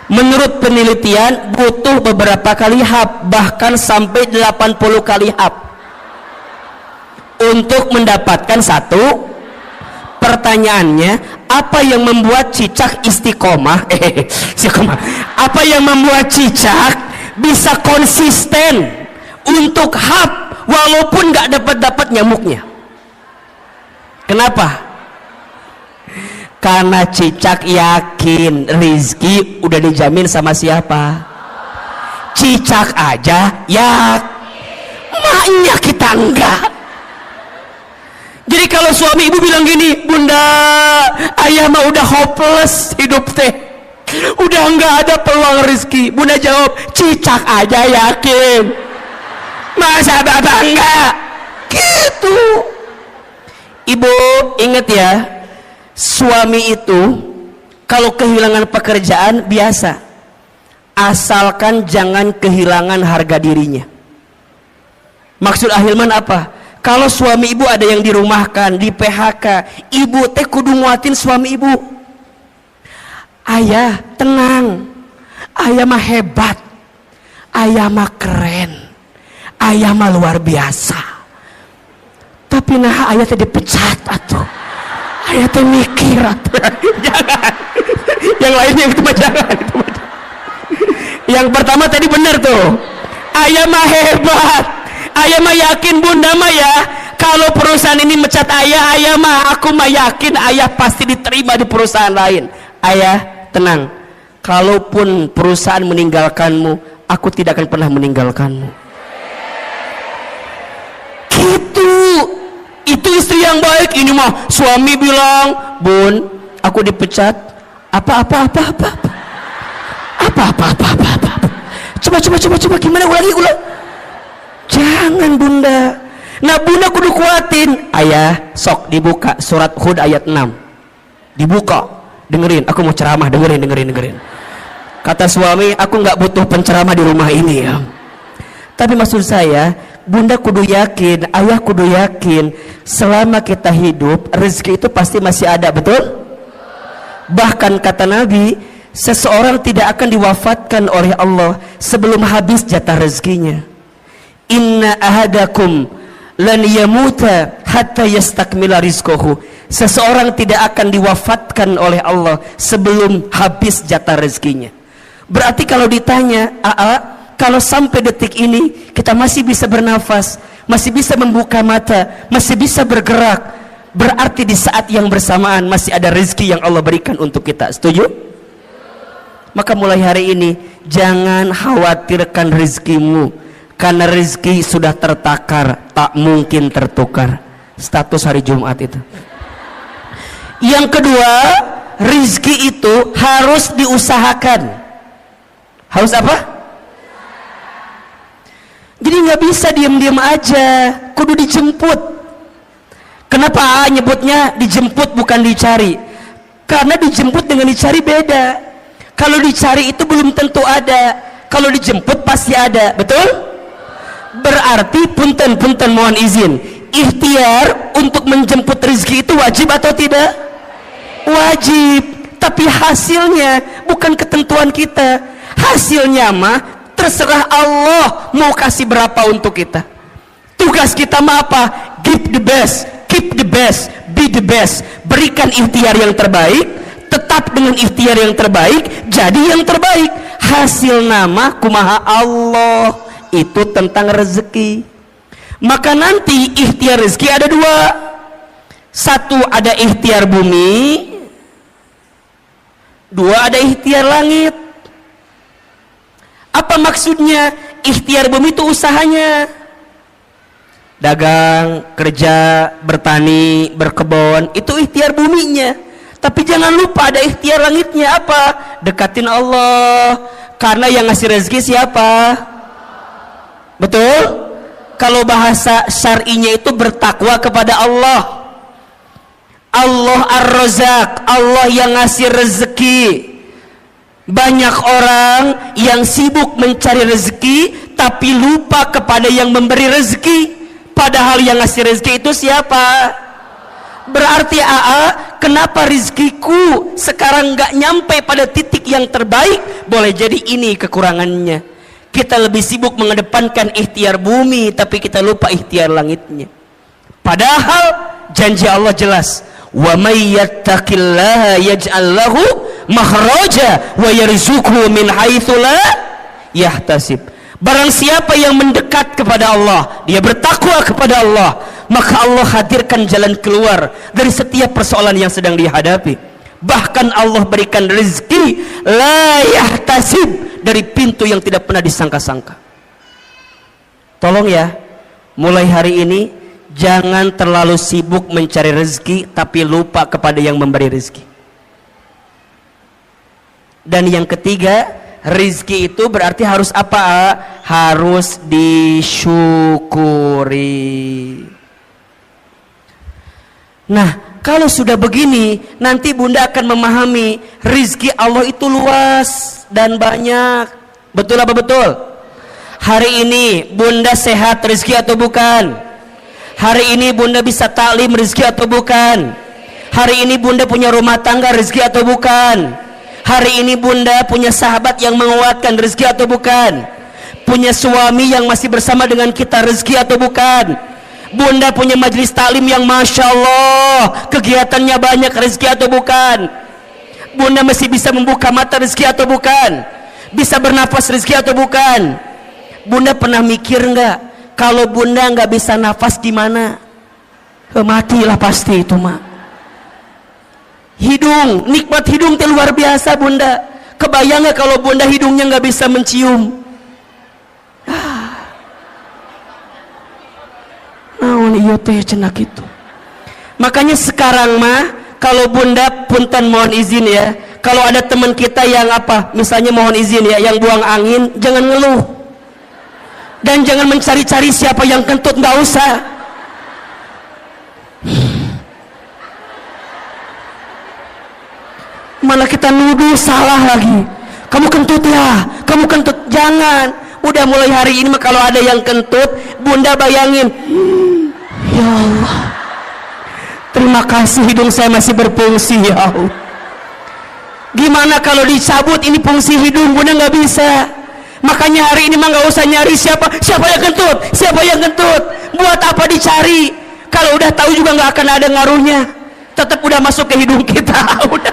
Menurut penelitian butuh beberapa kali hap, bahkan sampai 80 kali hap untuk mendapatkan satu. Pertanyaannya, apa yang membuat cicak istiqomah? Apa yang membuat cicak bisa konsisten untuk hap walaupun nggak dapat nyamuknya? Kenapa? Karena Cicak yakin rizki udah dijamin sama siapa? Cicak aja ya, maknya kita enggak. Jadi kalau suami ibu bilang gini, bunda, ayah mah udah hopeless hidup teh, udah enggak ada peluang rizki. Bunda jawab, Cicak aja yakin, masa bapak enggak? Gitu. Ibu ingat ya, suami itu kalau kehilangan pekerjaan biasa, asalkan jangan kehilangan harga dirinya. Maksud Ahilman apa? Kalau suami ibu ada yang dirumahkan, di PHK, ibu teh kudu nguatin suami ibu. Ayah tenang, ayah mah hebat, ayah mah keren, ayah mah luar biasa. Tapi nah ayah teh dipecat atuh, ayah teh mikir atuh. Jangan, yang lainnya itu mah jangan. Yang pertama tadi benar tuh, ayah mah hebat, ayah mah yakin bunda mah ya, kalau perusahaan ini mecat ayah, ayah mah aku mah yakin ayah pasti diterima di perusahaan lain. Ayah tenang, kalaupun perusahaan meninggalkanmu, aku tidak akan pernah meninggalkanmu. Gitu. Itu istri yang baik. Ini mah suami bilang, bun, aku dipecat. Apa. Coba gimana ulangi. Jangan bunda. Nah bunda kudu kuatin. Ayah sok dibuka surat Hud ayat 6. Dibuka, dengerin, aku mau ceramah, dengerin. Kata suami, aku nggak butuh penceramah di rumah ini ya. Tapi maksud saya, bunda kudu yakin, ayah kudu yakin, selama kita hidup rezeki itu pasti masih ada, betul? Bahkan kata Nabi, seseorang tidak akan diwafatkan oleh Allah sebelum habis jatah rezekinya. Inna ahadakum lan yamuta hatta yastakmila rizquhu. Seseorang tidak akan diwafatkan oleh Allah sebelum habis jatah rezekinya. Berarti kalau ditanya, kalau sampai detik ini kita masih bisa bernafas, masih bisa membuka mata, masih bisa bergerak, berarti di saat yang bersamaan masih ada rezeki yang Allah berikan untuk kita. Setuju? Maka mulai hari ini jangan khawatirkan rezekimu, karena rezeki sudah tertakar, tak mungkin tertukar. Status hari Jumat itu. Yang kedua, rezeki itu harus diusahakan. Harus apa? Jadi nggak bisa diam-diam aja, kudu dijemput. Kenapa nyebutnya dijemput bukan dicari? Karena dijemput dengan dicari beda. Kalau dicari itu belum tentu ada, kalau dijemput pasti ada, betul? Berarti punten mohon izin, ikhtiar untuk menjemput rezeki itu wajib atau tidak? Wajib. Tapi hasilnya bukan ketentuan kita. Hasilnya mah terserah Allah mau kasih berapa untuk kita. Tugas kita mah apa? Give the best, keep the best, be the best. Berikan ikhtiar yang terbaik, tetap dengan ikhtiar yang terbaik, jadi yang terbaik. Hasil nama kumaha Allah. Itu tentang rezeki. Maka nanti ikhtiar rezeki ada dua. Satu ada ikhtiar bumi, dua ada ikhtiar langit. Apa maksudnya? Ikhtiar bumi itu usahanya, dagang, kerja, bertani, berkebun, itu ikhtiar buminya. Tapi jangan lupa ada ikhtiar langitnya. Apa? Dekatin Allah, karena yang ngasih rezeki siapa? Betul? Kalau bahasa syar'inya itu bertakwa kepada Allah. Allah Ar-Razzaq, Allah yang ngasih rezeki. Banyak orang yang sibuk mencari rezeki tapi lupa kepada yang memberi rezeki, padahal yang ngasih rezeki itu siapa? Berarti kenapa rezekiku sekarang nggak nyampe pada titik yang terbaik? Boleh jadi ini kekurangannya. Kita lebih sibuk mengedepankan ikhtiar bumi tapi kita lupa ikhtiar langitnya. Padahal janji Allah jelas, wa may yattaqillaha yaj'al lahu makhraja wa yarzuqhu min haitsu la yahtasib. Barang siapa yang mendekat kepada Allah, dia bertakwa kepada Allah, maka Allah hadirkan jalan keluar dari setiap persoalan yang sedang dihadapi. Bahkan Allah berikan rezeki la yahtasib, dari pintu yang tidak pernah disangka-sangka. Tolong ya, mulai hari ini jangan terlalu sibuk mencari rezeki tapi lupa kepada yang memberi rezeki. Dan yang ketiga, rezeki itu berarti harus apa? Harus disyukuri. Nah, kalau sudah begini, nanti Bunda akan memahami rizki Allah itu luas dan banyak. Betul apa betul? Hari ini Bunda sehat rizki atau bukan? Hari ini Bunda bisa taklim rizki atau bukan? Hari ini Bunda punya rumah tangga rizki atau bukan? Hari ini Bunda punya sahabat yang menguatkan rizki atau bukan? Punya suami yang masih bersama dengan kita rizki atau bukan? Bunda punya majelis taklim yang Masya Allah kegiatannya banyak, rezeki atau bukan? Bunda masih bisa membuka mata, rezeki atau bukan? Bisa bernafas, rezeki atau bukan? Bunda pernah mikir nggak kalau Bunda nggak bisa nafas gimana? Matilah pasti itu mah. Hidung, nikmat hidung itu luar biasa Bunda. Kebayang nggak kalau Bunda hidungnya nggak bisa mencium? Iya teh cenak itu. Makanya sekarang mah kalau Bunda punten mohon izin ya, kalau ada teman kita yang apa misalnya mohon izin ya, yang buang angin, jangan ngeluh dan jangan mencari-cari siapa yang kentut, nggak usah. Malah kita nuduh salah lagi, kamu kentut ya, kamu kentut. Jangan, udah mulai hari ini mah kalau ada yang kentut, Bunda bayangin, ya Allah, terima kasih hidung saya masih berfungsi ya Allah. Gimana kalau dicabut ini fungsi hidung? Bunda nggak bisa. Makanya hari ini mah nggak usah nyari siapa yang kentut, siapa yang kentut. Buat apa dicari? Kalau udah tahu juga nggak akan ada ngaruhnya. Tetap udah masuk ke hidung kita. Udah.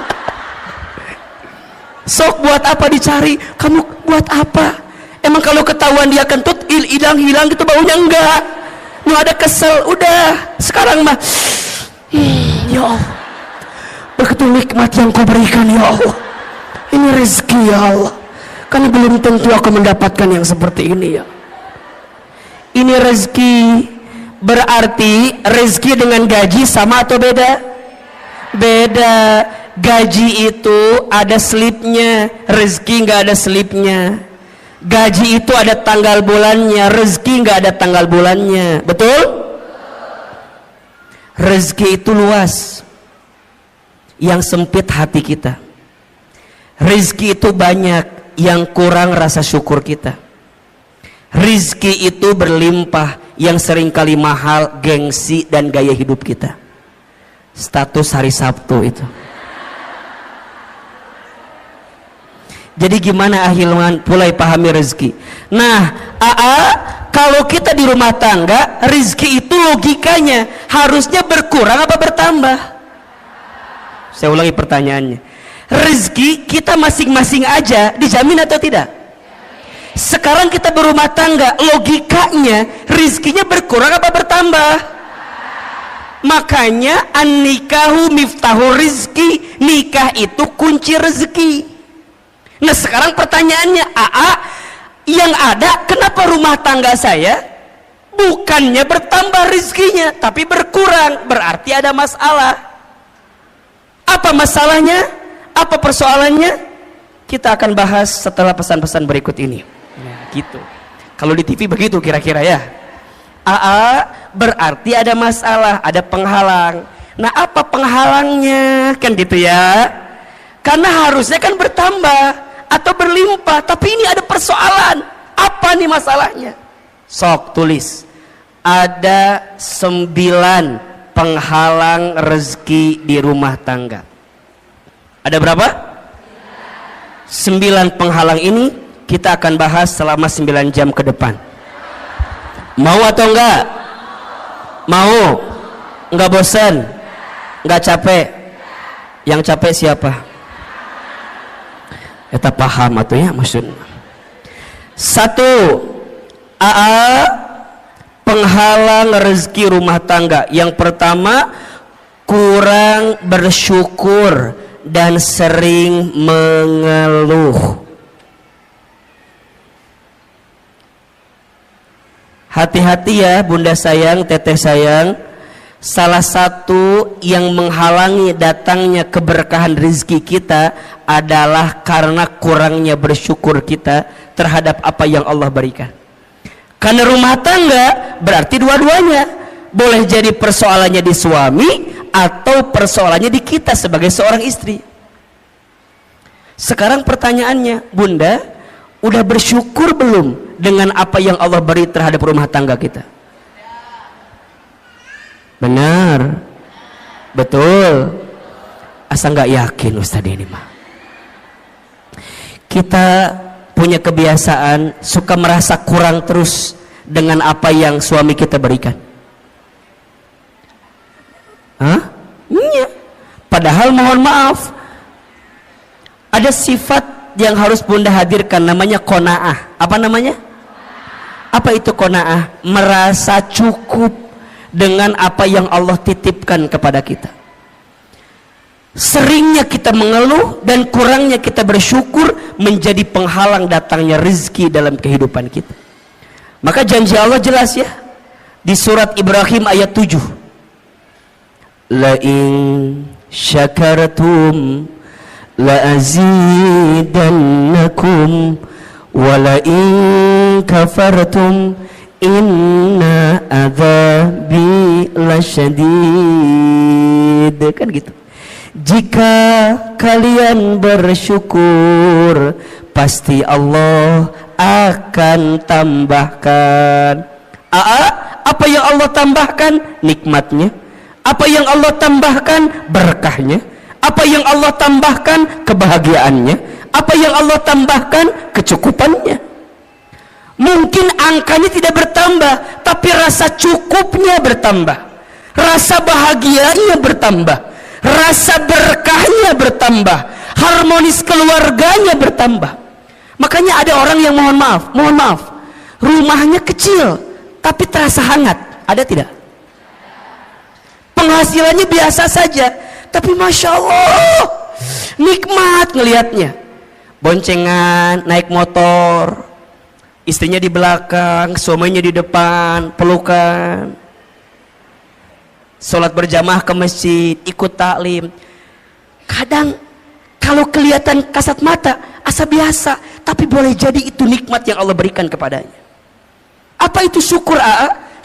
Sok buat apa dicari? Kamu buat apa? Emang kalau ketahuan dia kentut hilang gitu baunya? Enggak. Nggak ada kesel, udah. Sekarang mah ya Allah, begitu nikmat yang kau berikan ya Allah. Ini rezeki ya Allah, karena belum tentu aku mendapatkan yang seperti ini ya. Ini rezeki, berarti rezeki dengan gaji sama atau beda? Beda. Gaji itu ada slipnya, rezeki nggak ada slipnya. Gaji itu ada tanggal bulannya, rezeki nggak ada tanggal bulannya. Betul? Rezeki itu luas, yang sempit hati kita. Rezeki itu banyak, yang kurang rasa syukur kita. Rezeki itu berlimpah, yang seringkali mahal gengsi dan gaya hidup kita. Status hari Sabtu itu. Jadi gimana Ahilman mulai pahami rezeki? Nah, kalau kita di rumah tangga, rezeki itu logikanya harusnya berkurang apa bertambah? Saya ulangi pertanyaannya. Rezeki kita masing-masing aja dijamin atau tidak? Sekarang kita berumah tangga, logikanya rezekinya berkurang apa bertambah? Makanya an-nikahu miftahu rizki, nikah itu kunci rezeki. Nah sekarang pertanyaannya, yang ada kenapa rumah tangga saya bukannya bertambah rezekinya tapi berkurang? Berarti ada masalah. Apa masalahnya? Apa persoalannya? Kita akan bahas setelah pesan-pesan berikut ini. Nah, gitu. Kalau di TV begitu kira-kira ya. Berarti ada masalah, ada penghalang. Nah apa penghalangnya? Kan gitu ya. Karena harusnya kan bertambah atau berlimpah, tapi ini ada persoalan. Apa nih masalahnya? Sok tulis. Ada 9 penghalang rezeki di rumah tangga. Ada berapa? 9 penghalang ini kita akan bahas selama 9 jam ke depan. Mau atau enggak? Mau? Enggak bosan? Enggak capek? Yang capek siapa? Kita paham atau ya maksudnya. 1. Penghalang rezeki rumah tangga. Yang pertama, kurang bersyukur dan sering mengeluh. Hati-hati ya bunda sayang, teteh sayang. Salah satu yang menghalangi datangnya keberkahan rezeki kita adalah karena kurangnya bersyukur kita terhadap apa yang Allah berikan. Karena rumah tangga berarti dua-duanya. Boleh jadi persoalannya di suami atau persoalannya di kita sebagai seorang istri. Sekarang pertanyaannya, bunda, udah bersyukur belum dengan apa yang Allah beri terhadap rumah tangga kita? Benar, betul. Asa nggak yakin Ustaz ini mah. Kita punya kebiasaan suka merasa kurang terus dengan apa yang suami kita berikan. Hah? Iya. Padahal mohon maaf, ada sifat yang harus bunda hadirkan, namanya qanaah. Apa namanya? Apa itu qanaah? Merasa cukup dengan apa yang Allah titipkan kepada kita. Seringnya kita mengeluh dan kurangnya kita bersyukur menjadi penghalang datangnya rezeki dalam kehidupan kita. Maka janji Allah jelas ya di surat Ibrahim ayat 7. La in syakartum la azidannakum wa la in kafartum inna adzabi lasyadid. Kan gitu. Jika kalian bersyukur, pasti Allah akan tambahkan. Apa yang Allah tambahkan? Nikmatnya. Apa yang Allah tambahkan? Berkahnya. Apa yang Allah tambahkan? Kebahagiaannya. Apa yang Allah tambahkan? Kecukupannya. Mungkin angkanya tidak bertambah, tapi rasa cukupnya bertambah, rasa bahagianya bertambah, rasa berkahnya bertambah, harmonis keluarganya bertambah. Makanya ada orang yang mohon maaf, rumahnya kecil tapi terasa hangat. Ada tidak? Penghasilannya biasa saja, tapi masya Allah nikmat ngelihatnya. Boncengan, naik motor, istrinya di belakang, suaminya di depan, pelukan, sholat berjamaah ke masjid, ikut taklim. Kadang kalau kelihatan kasat mata asa biasa, tapi boleh jadi itu nikmat yang Allah berikan kepadanya. Apa itu syukur?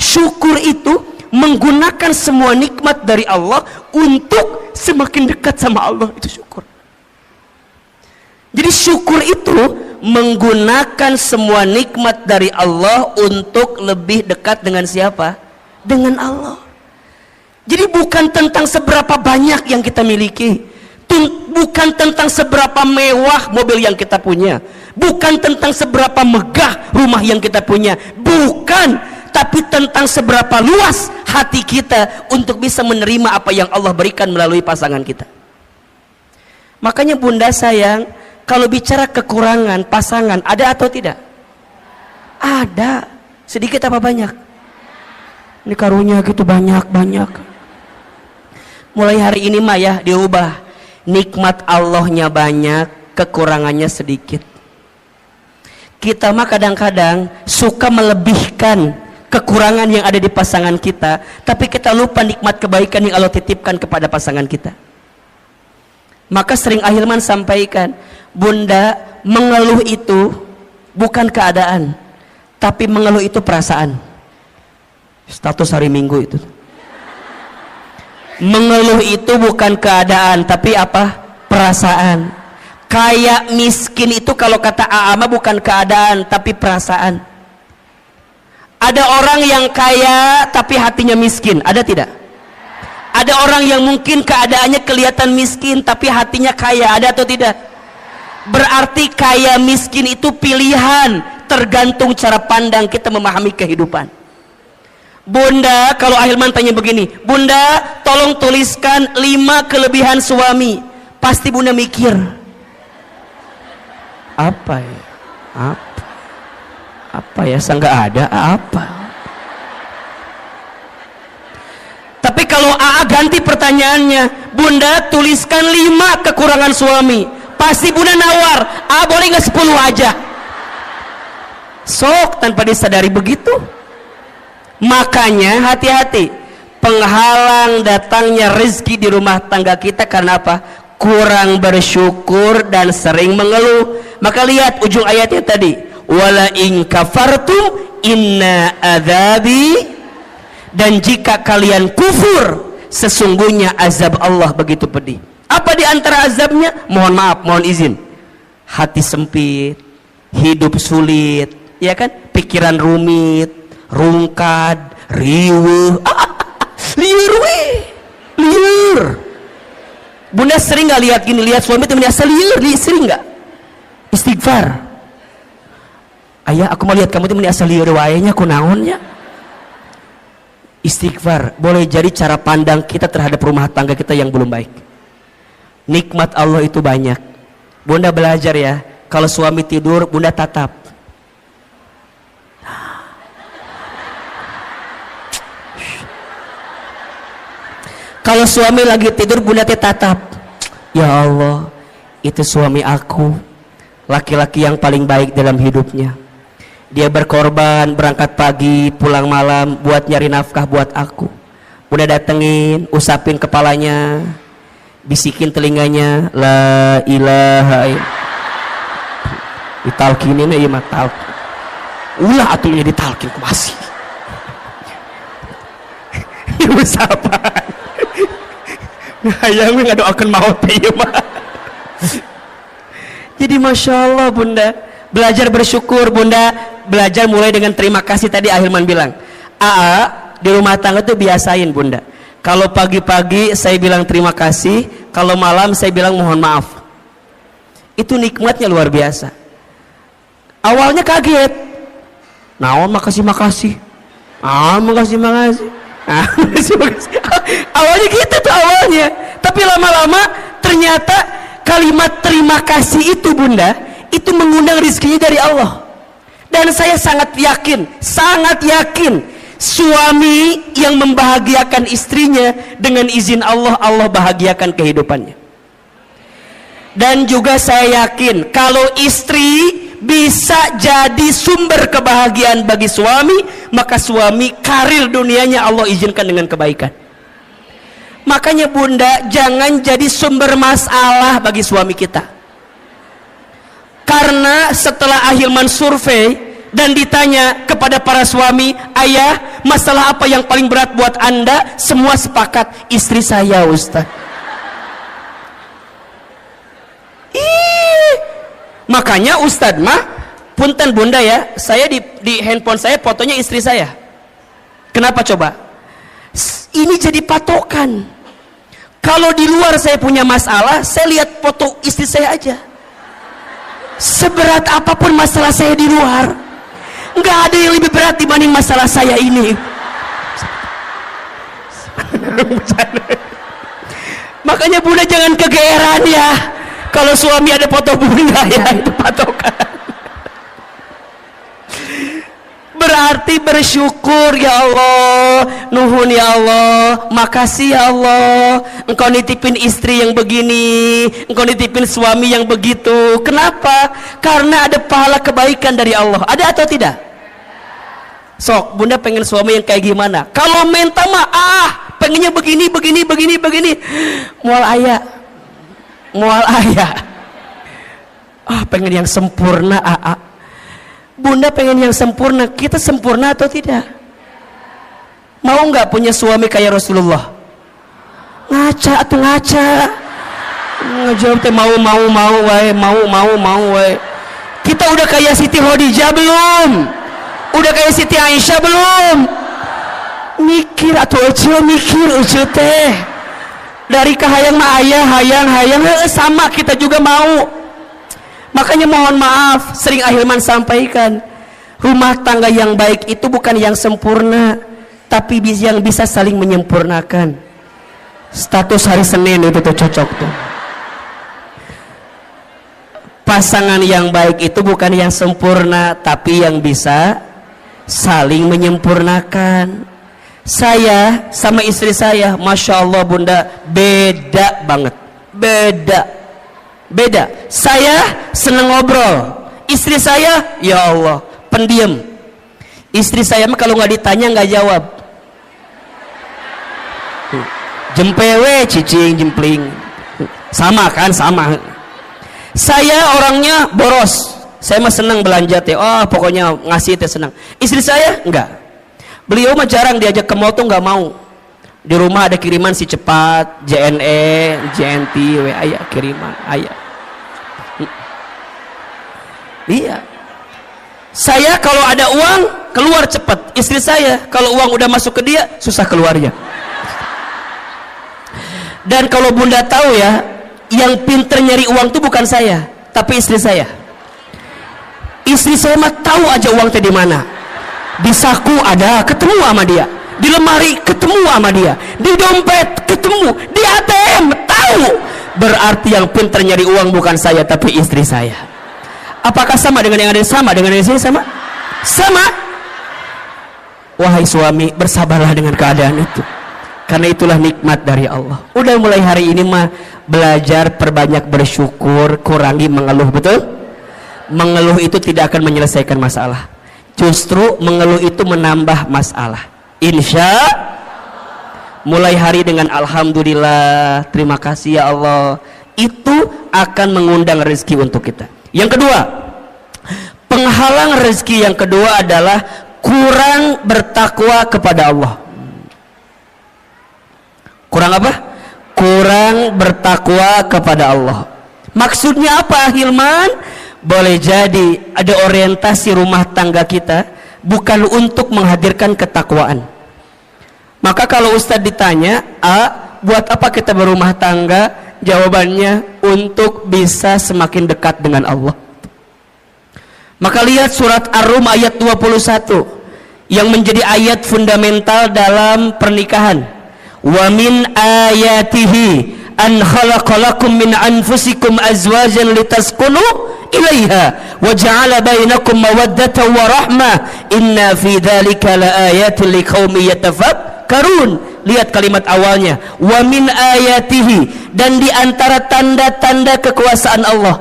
Syukur itu menggunakan semua nikmat dari Allah untuk semakin dekat sama Allah. Itu syukur. Jadi syukur itu menggunakan semua nikmat dari Allah untuk lebih dekat dengan siapa? Dengan Allah. Jadi bukan tentang seberapa banyak yang kita miliki, bukan tentang seberapa mewah mobil yang kita punya, bukan tentang seberapa megah rumah yang kita punya, bukan, tapi tentang seberapa luas hati kita untuk bisa menerima apa yang Allah berikan melalui pasangan kita. Makanya bunda sayang, kalau bicara kekurangan pasangan, ada atau tidak? Ada. Sedikit apa banyak? Ini karunia gitu banyak. Mulai hari ini mah ya diubah. Nikmat Allahnya banyak, kekurangannya sedikit. Kita mah kadang-kadang suka melebihkan kekurangan yang ada di pasangan kita, tapi kita lupa nikmat kebaikan yang Allah titipkan kepada pasangan kita. Maka sering Ahilman sampaikan, bunda, mengeluh itu bukan keadaan, tapi mengeluh itu perasaan. Status hari Minggu itu. Mengeluh itu bukan keadaan, tapi apa? Perasaan. Kayak miskin itu kalau kata Aama bukan keadaan, tapi perasaan. Ada orang yang kaya tapi hatinya miskin, ada tidak? Ada orang yang mungkin keadaannya kelihatan miskin tapi hatinya kaya, ada atau tidak? Berarti kaya miskin itu pilihan, tergantung cara pandang kita memahami kehidupan. Bunda, kalau Ahilman tanya begini, bunda tolong tuliskan 5 kelebihan suami, pasti bunda mikir, apa ya? Apa ya? Nggak ada apa. Tapi kalau AA ganti pertanyaannya, Bunda tuliskan 5 kekurangan suami. Pasti bunda nawar, boleh nggak 10 aja? Sok tanpa disadari begitu. Makanya hati-hati, penghalang datangnya rezeki di rumah tangga kita karena apa? Kurang bersyukur dan sering mengeluh. Maka lihat ujung ayatnya tadi, wala in kafartum inna adzabi, dan jika kalian kufur sesungguhnya azab Allah begitu pedih. Apa di antara azabnya? Mohon maaf, mohon izin, hati sempit, hidup sulit, ya kan? Pikiran rumit, rungkad, riweuh, liur. Bunda sering nggak lihat gini, lihat suami temennya asal liur, sering nggak? Istighfar. Ayah, aku mau lihat kamu temennya asal liur waenya, aku naonnya. Istighfar boleh jadi cara pandang kita terhadap rumah tangga kita yang belum baik. Nikmat Allah itu banyak. Bunda belajar ya, kalau suami tidur bunda tatap. Kalau suami lagi tidur bunda tatap. Ya Allah, itu suami aku, laki-laki yang paling baik dalam hidupnya. Dia berkorban berangkat pagi pulang malam buat nyari nafkah buat aku. Bunda datengin, usapin kepalanya, bisikin telinganya, la ilaha illallah. Ditalkinin ya mah talk. Ulah atunya ditalkin ku masih. Ya usapan. Hayang ngadoakeun maot teh ieu mah. Jadi Masya Allah bunda, belajar bersyukur bunda, belajar mulai dengan terima kasih. Tadi Ahilman bilang, di rumah tangga tuh biasain bunda, kalau pagi-pagi saya bilang terima kasih, kalau malam saya bilang mohon maaf. Itu nikmatnya luar biasa. Awalnya kaget, naon makasih. Makasih. Awalnya gitu tuh awalnya. Tapi lama-lama ternyata kalimat terima kasih itu bunda, itu mengundang rezekinya dari Allah. Dan saya sangat yakin suami yang membahagiakan istrinya dengan izin Allah, Allah bahagiakan kehidupannya. Dan juga saya yakin kalau istri bisa jadi sumber kebahagiaan bagi suami, maka suami karir dunianya Allah izinkan dengan kebaikan. Makanya bunda, jangan jadi sumber masalah bagi suami kita. Karena setelah Ahilman survei dan ditanya kepada para suami, ayah, masalah apa yang paling berat buat anda? Semua sepakat, istri saya Ustaz. Makanya Ustadz mah punten bunda ya, saya di handphone saya fotonya istri saya. Kenapa coba? Ini jadi patokan. Kalau di luar saya punya masalah, saya lihat foto istri saya aja. Seberat apapun masalah saya di luar, nggak ada yang lebih berat dibanding masalah saya ini. Makanya bunda jangan kegeeran ya kalau suami ada foto bunda ya, itu patokan. Berarti bersyukur, ya Allah, nuhun ya Allah, makasih ya Allah, engkau nitipin istri yang begini, engkau nitipin suami yang begitu. Kenapa? Karena ada pahala kebaikan dari Allah. Ada atau tidak? Sok bunda pengen suami yang kayak gimana? Kalau minta mah pengennya begini. Mual ayah. Pengen yang sempurna. Bunda pengen yang sempurna. Kita sempurna atau tidak? Mau nggak punya suami kayak Rasulullah? Ngaca. Ngejawab teh mau wae. Kita udah kayak Siti Khadijah belum? Udah kayak Siti Aisyah belum? Mikir teh. Dari kahayang mah hayang sama, kita juga mau. Makanya mohon maaf, sering Ahilman sampaikan, rumah tangga yang baik itu bukan yang sempurna, tapi yang bisa saling menyempurnakan. Status hari Senin itu tuh cocok tuh. Pasangan yang baik itu bukan yang sempurna, tapi yang bisa saling menyempurnakan. Saya sama istri saya, Masya Allah Bunda, beda banget. Beda. Saya senang ngobrol, istri saya, ya Allah, pendiam. Istri saya mah kalau nggak ditanya nggak jawab. Jempewe, cicing, jempling. Sama kan, sama. Saya orangnya boros. Saya mah senang belanja teh. Oh, pokoknya ngasih teh senang. Istri saya enggak. Beliau mah jarang diajak ke mall tuh nggak mau. Di rumah ada kiriman si cepat, JNE, JNT, WA ya kiriman, ayah. Iya. Saya kalau ada uang keluar cepat. Istri saya kalau uang udah masuk ke dia susah keluarnya. Dan kalau Bunda tahu ya, yang pinter nyari uang itu bukan saya, tapi istri saya. Istri saya mah tahu aja uang teh di mana. Di saku ada, ketemu sama dia. Di lemari ketemu sama dia. Di dompet ketemu. Di ATM tahu. Berarti yang pinter nyari uang bukan saya, tapi istri saya. Apakah sama dengan yang ada sama dengan yang saya sama? Sama. Wahai suami, bersabarlah dengan keadaan itu. Karena itulah nikmat dari Allah. Udah mulai hari ini mah belajar perbanyak bersyukur, kurangi mengeluh, betul? Mengeluh itu tidak akan menyelesaikan masalah. Justru mengeluh itu menambah masalah. Insya mulai hari dengan alhamdulillah, terima kasih ya Allah, itu akan mengundang rezeki untuk kita. Yang kedua, penghalang rezeki yang kedua adalah kurang bertakwa kepada Allah. Kurang apa? Kurang bertakwa kepada Allah. Maksudnya apa, Hilman? Boleh jadi ada orientasi rumah tangga kita bukan untuk menghadirkan ketakwaan. Maka kalau Ustadz ditanya, buat apa kita berumah tangga? Jawabannya untuk bisa semakin dekat dengan Allah. Maka lihat surat Ar-Rum ayat 21 yang menjadi ayat fundamental dalam pernikahan. Wa min ayatihi an khalaqalakum min anfusikum azwajan litaskunu ilaiha wa ja'ala bainakum mawaddatan wa rahmah inna fi dzalika laayatin liqaumin yatafakkarun. Lihat kalimat awalnya, wa min ayatihi, dan di antara tanda-tanda kekuasaan Allah.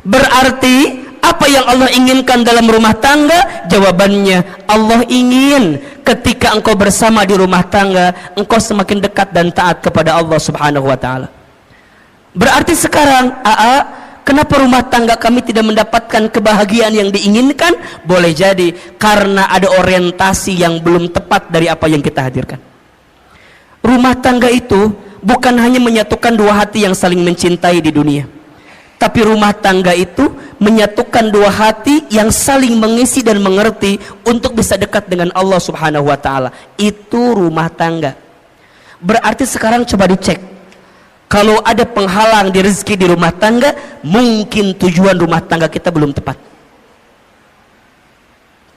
Berarti apa yang Allah inginkan dalam rumah tangga? Jawabannya, Allah ingin ketika engkau bersama di rumah tangga, engkau semakin dekat dan taat kepada Allah Subhanahu wa ta'ala. Berarti sekarang, kenapa rumah tangga kami tidak mendapatkan kebahagiaan yang diinginkan? Boleh jadi karena ada orientasi yang belum tepat dari apa yang kita hadirkan. Rumah tangga itu bukan hanya menyatukan dua hati yang saling mencintai di dunia, tapi rumah tangga itu menyatukan dua hati yang saling mengisi dan mengerti untuk bisa dekat dengan Allah Subhanahu wa ta'ala. Itu rumah tangga. Berarti sekarang coba dicek, kalau ada penghalang di rezeki di rumah tangga, mungkin tujuan rumah tangga kita belum tepat.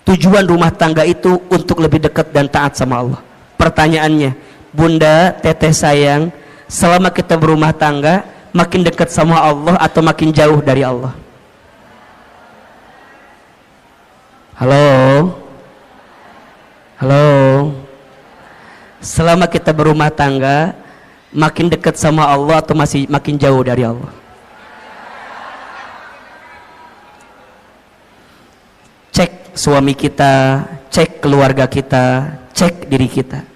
Tujuan rumah tangga itu untuk lebih dekat dan taat sama Allah. Pertanyaannya, Bunda, teteh sayang, selama kita berumah tangga, makin dekat sama Allah atau makin jauh dari Allah? Halo? Halo? Selama kita berumah tangga, makin dekat sama Allah atau masih makin jauh dari Allah? Cek suami kita, cek keluarga kita, cek diri kita.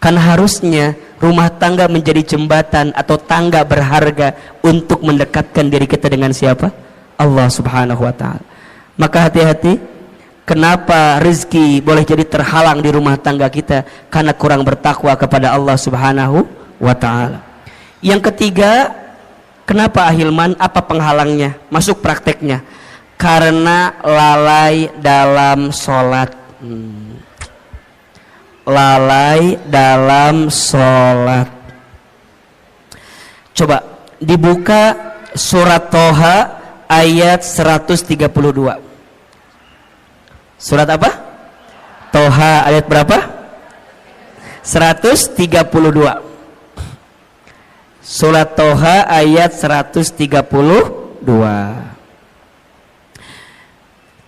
Kan harusnya rumah tangga menjadi jembatan atau tangga berharga untuk mendekatkan diri kita dengan siapa? Allah Subhanahu wa ta'ala. Maka hati-hati, kenapa rezeki boleh jadi terhalang di rumah tangga kita? Karena kurang bertakwa kepada Allah Subhanahu wa ta'ala. Yang ketiga, kenapa Ahilman? Apa penghalangnya? Masuk prakteknya. Karena lalai dalam sholat. Lalai dalam sholat. Coba dibuka surat Toha ayat 132. Surat apa? Toha ayat berapa? 132. Surat Toha ayat 132.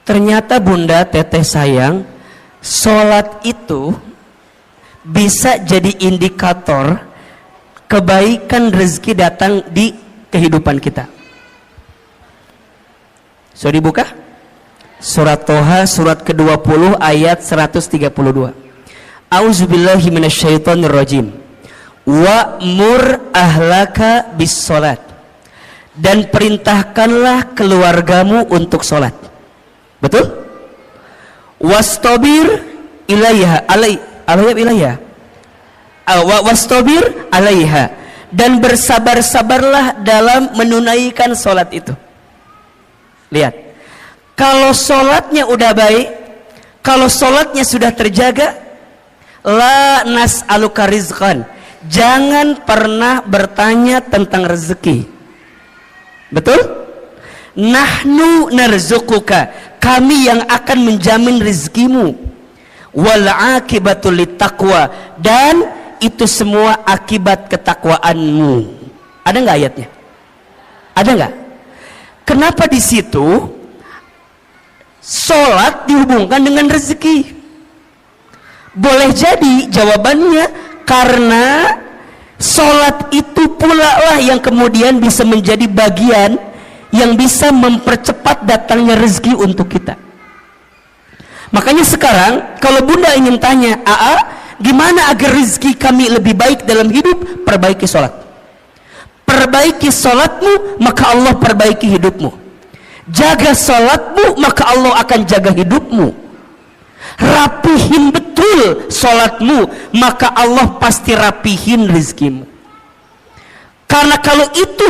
Ternyata Bunda, teteh sayang, sholat itu bisa jadi indikator kebaikan rezeki datang di kehidupan kita. Sudah dibuka? Surat Toha surat ke-20 ayat 132. A'udzubillahi minasyaitonirrajim. Wa'mur ahlaka bis salat. Dan perintahkanlah keluargamu untuk salat. Betul? Wastabir ilaiha wastabir alaiha, dan bersabar-sabarlah dalam menunaikan salat itu. Lihat, kalau salatnya udah baik, kalau salatnya sudah terjaga, la nas'aluka rizqan, jangan pernah bertanya tentang rezeki. Betul? Nahnu narzuquka, kami yang akan menjamin rezekimu. Wal akibatul littaqwa, dan itu semua akibat ketakwaanmu. Ada nggak ayatnya? Ada nggak? Kenapa di situ sholat dihubungkan dengan rezeki? Boleh jadi jawabannya karena sholat itu pula lah yang kemudian bisa menjadi bagian yang bisa mempercepat datangnya rezeki untuk kita. Makanya sekarang kalau bunda ingin tanya, gimana agar rezeki kami lebih baik dalam hidup? Perbaiki sholat. Perbaiki sholatmu, maka Allah perbaiki hidupmu. Jaga sholatmu, maka Allah akan jaga hidupmu. Rapihin betul sholatmu, maka Allah pasti rapihin rezekimu. Karena kalau itu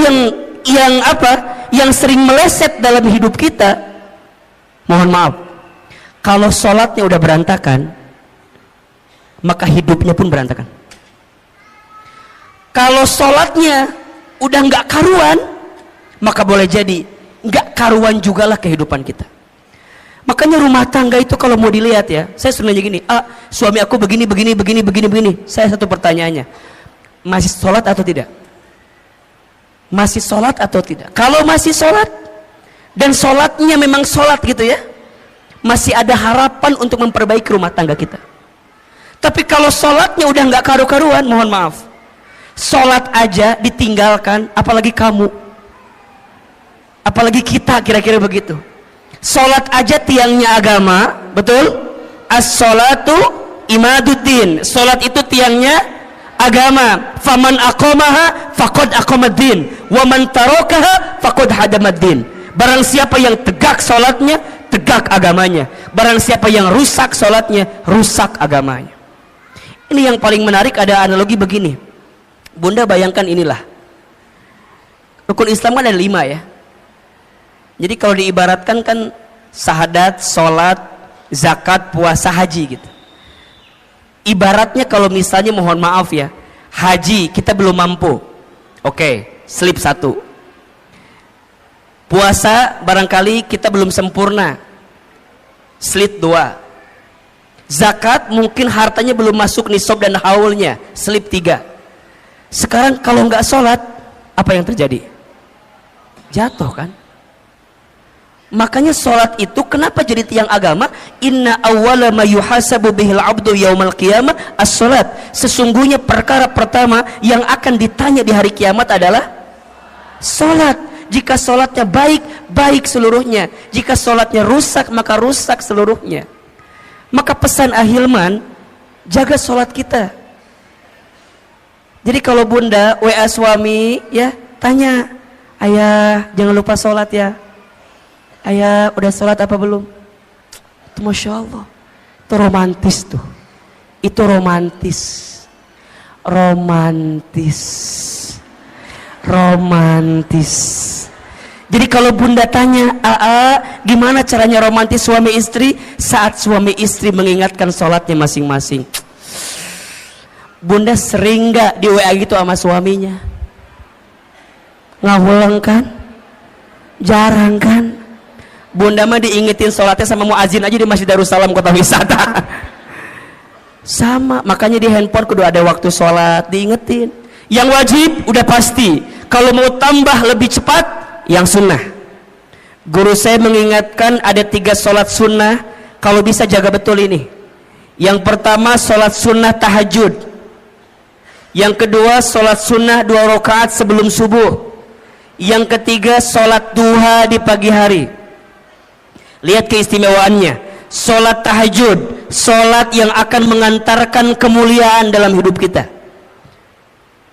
yang sering meleset dalam hidup kita, mohon maaf, kalau sholatnya udah berantakan, maka hidupnya pun berantakan. Kalau sholatnya udah nggak karuan, maka boleh jadi nggak karuan jugalah kehidupan kita. Makanya rumah tangga itu kalau mau dilihat ya, saya sering nanya gini, suami aku begini. Saya satu pertanyaannya, masih sholat atau tidak? Masih sholat atau tidak? Kalau masih sholat dan sholatnya memang sholat gitu ya, masih ada harapan untuk memperbaiki rumah tangga kita. Tapi kalau sholatnya udah nggak karu-karuan, mohon maaf, sholat aja ditinggalkan, apalagi kamu, apalagi kita, kira-kira begitu. Sholat aja tiangnya agama, betul? As-sholatu imaduddin, sholat itu tiangnya agama. Faman aqamaha faqad aqamaddin, wa man tarakaha faqad hadamaddin. Barang siapa yang tegak sholatnya, tegak agamanya. Barang siapa yang rusak sholatnya, rusak agamanya. Ini yang paling menarik, ada analogi begini. Bunda bayangkan inilah, rukun Islam kan ada 5 ya. Jadi kalau diibaratkan kan syahadat, sholat, zakat, puasa, haji gitu. Ibaratnya kalau misalnya mohon maaf ya, haji kita belum mampu, oke, slip 1. Puasa barangkali kita belum sempurna, slip 2. Zakat mungkin hartanya belum masuk nisab dan haulnya, slip 3. Sekarang kalau nggak sholat, apa yang terjadi? Jatuh kan? Makanya sholat itu kenapa jadi tiang agama? Inna awwala ma yuhasabu bihil abdu yaumal qiyamah as-sholat. Sesungguhnya perkara pertama yang akan ditanya di hari kiamat adalah sholat. Jika sholatnya baik, baik seluruhnya. Jika sholatnya rusak, maka rusak seluruhnya. Maka pesan Ahilman, jaga sholat kita. Jadi kalau bunda WA suami ya, tanya, ayah jangan lupa sholat ya. Ayah udah sholat apa belum? Itu Masya Allah, itu romantis tuh. Itu romantis. Jadi kalau bunda tanya, gimana caranya romantis suami istri? Saat suami istri mengingatkan sholatnya masing-masing. Bunda sering gak di WA gitu sama suaminya? Ngawulang kan? Jarang kan? Bunda mah diingetin sholatnya sama muazin aja di Masjid Darussalam Kota Wisata. Sama, makanya di handphone kudu ada waktu sholat, diingetin. Yang wajib udah pasti. Kalau mau tambah lebih cepat, yang sunnah. Guru saya mengingatkan ada 3 sholat sunnah. Kalau bisa jaga betul ini. Yang pertama sholat sunnah tahajud, yang kedua sholat sunnah 2 rakaat sebelum subuh, yang ketiga sholat duha di pagi hari. Lihat keistimewaannya. Sholat tahajud, sholat yang akan mengantarkan kemuliaan dalam hidup kita.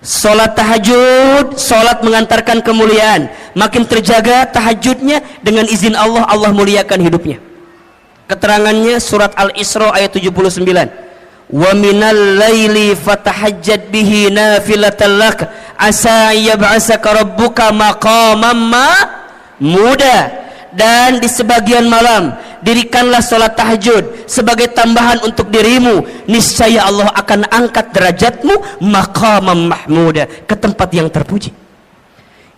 Sholat tahajud, sholat mengantarkan kemuliaan. Makin terjaga tahajudnya, dengan izin Allah, Allah muliakan hidupnya. Keterangannya surat Al-Isra ayat 79. Wa minal laili fatahajjad bihi nafilatan lak asa yab'asaka rabbuka maqaman mahmuda. Dan di sebagian malam dirikanlah sholat tahajud sebagai tambahan untuk dirimu, niscaya Allah akan angkat derajatmu maqaman mahmuda, ke tempat yang terpuji.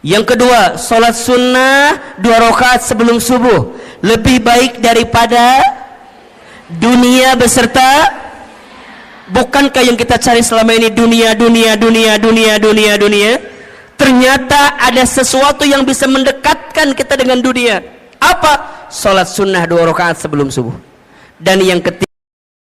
Yang kedua, sholat sunnah 2 rakaat sebelum subuh lebih baik daripada dunia beserta. Bukankah yang kita cari selama ini dunia? Ternyata ada sesuatu yang bisa mendekatkan kita dengan dunia. Apa? Sholat sunnah 2 rakaat sebelum subuh. Dan yang ketiga,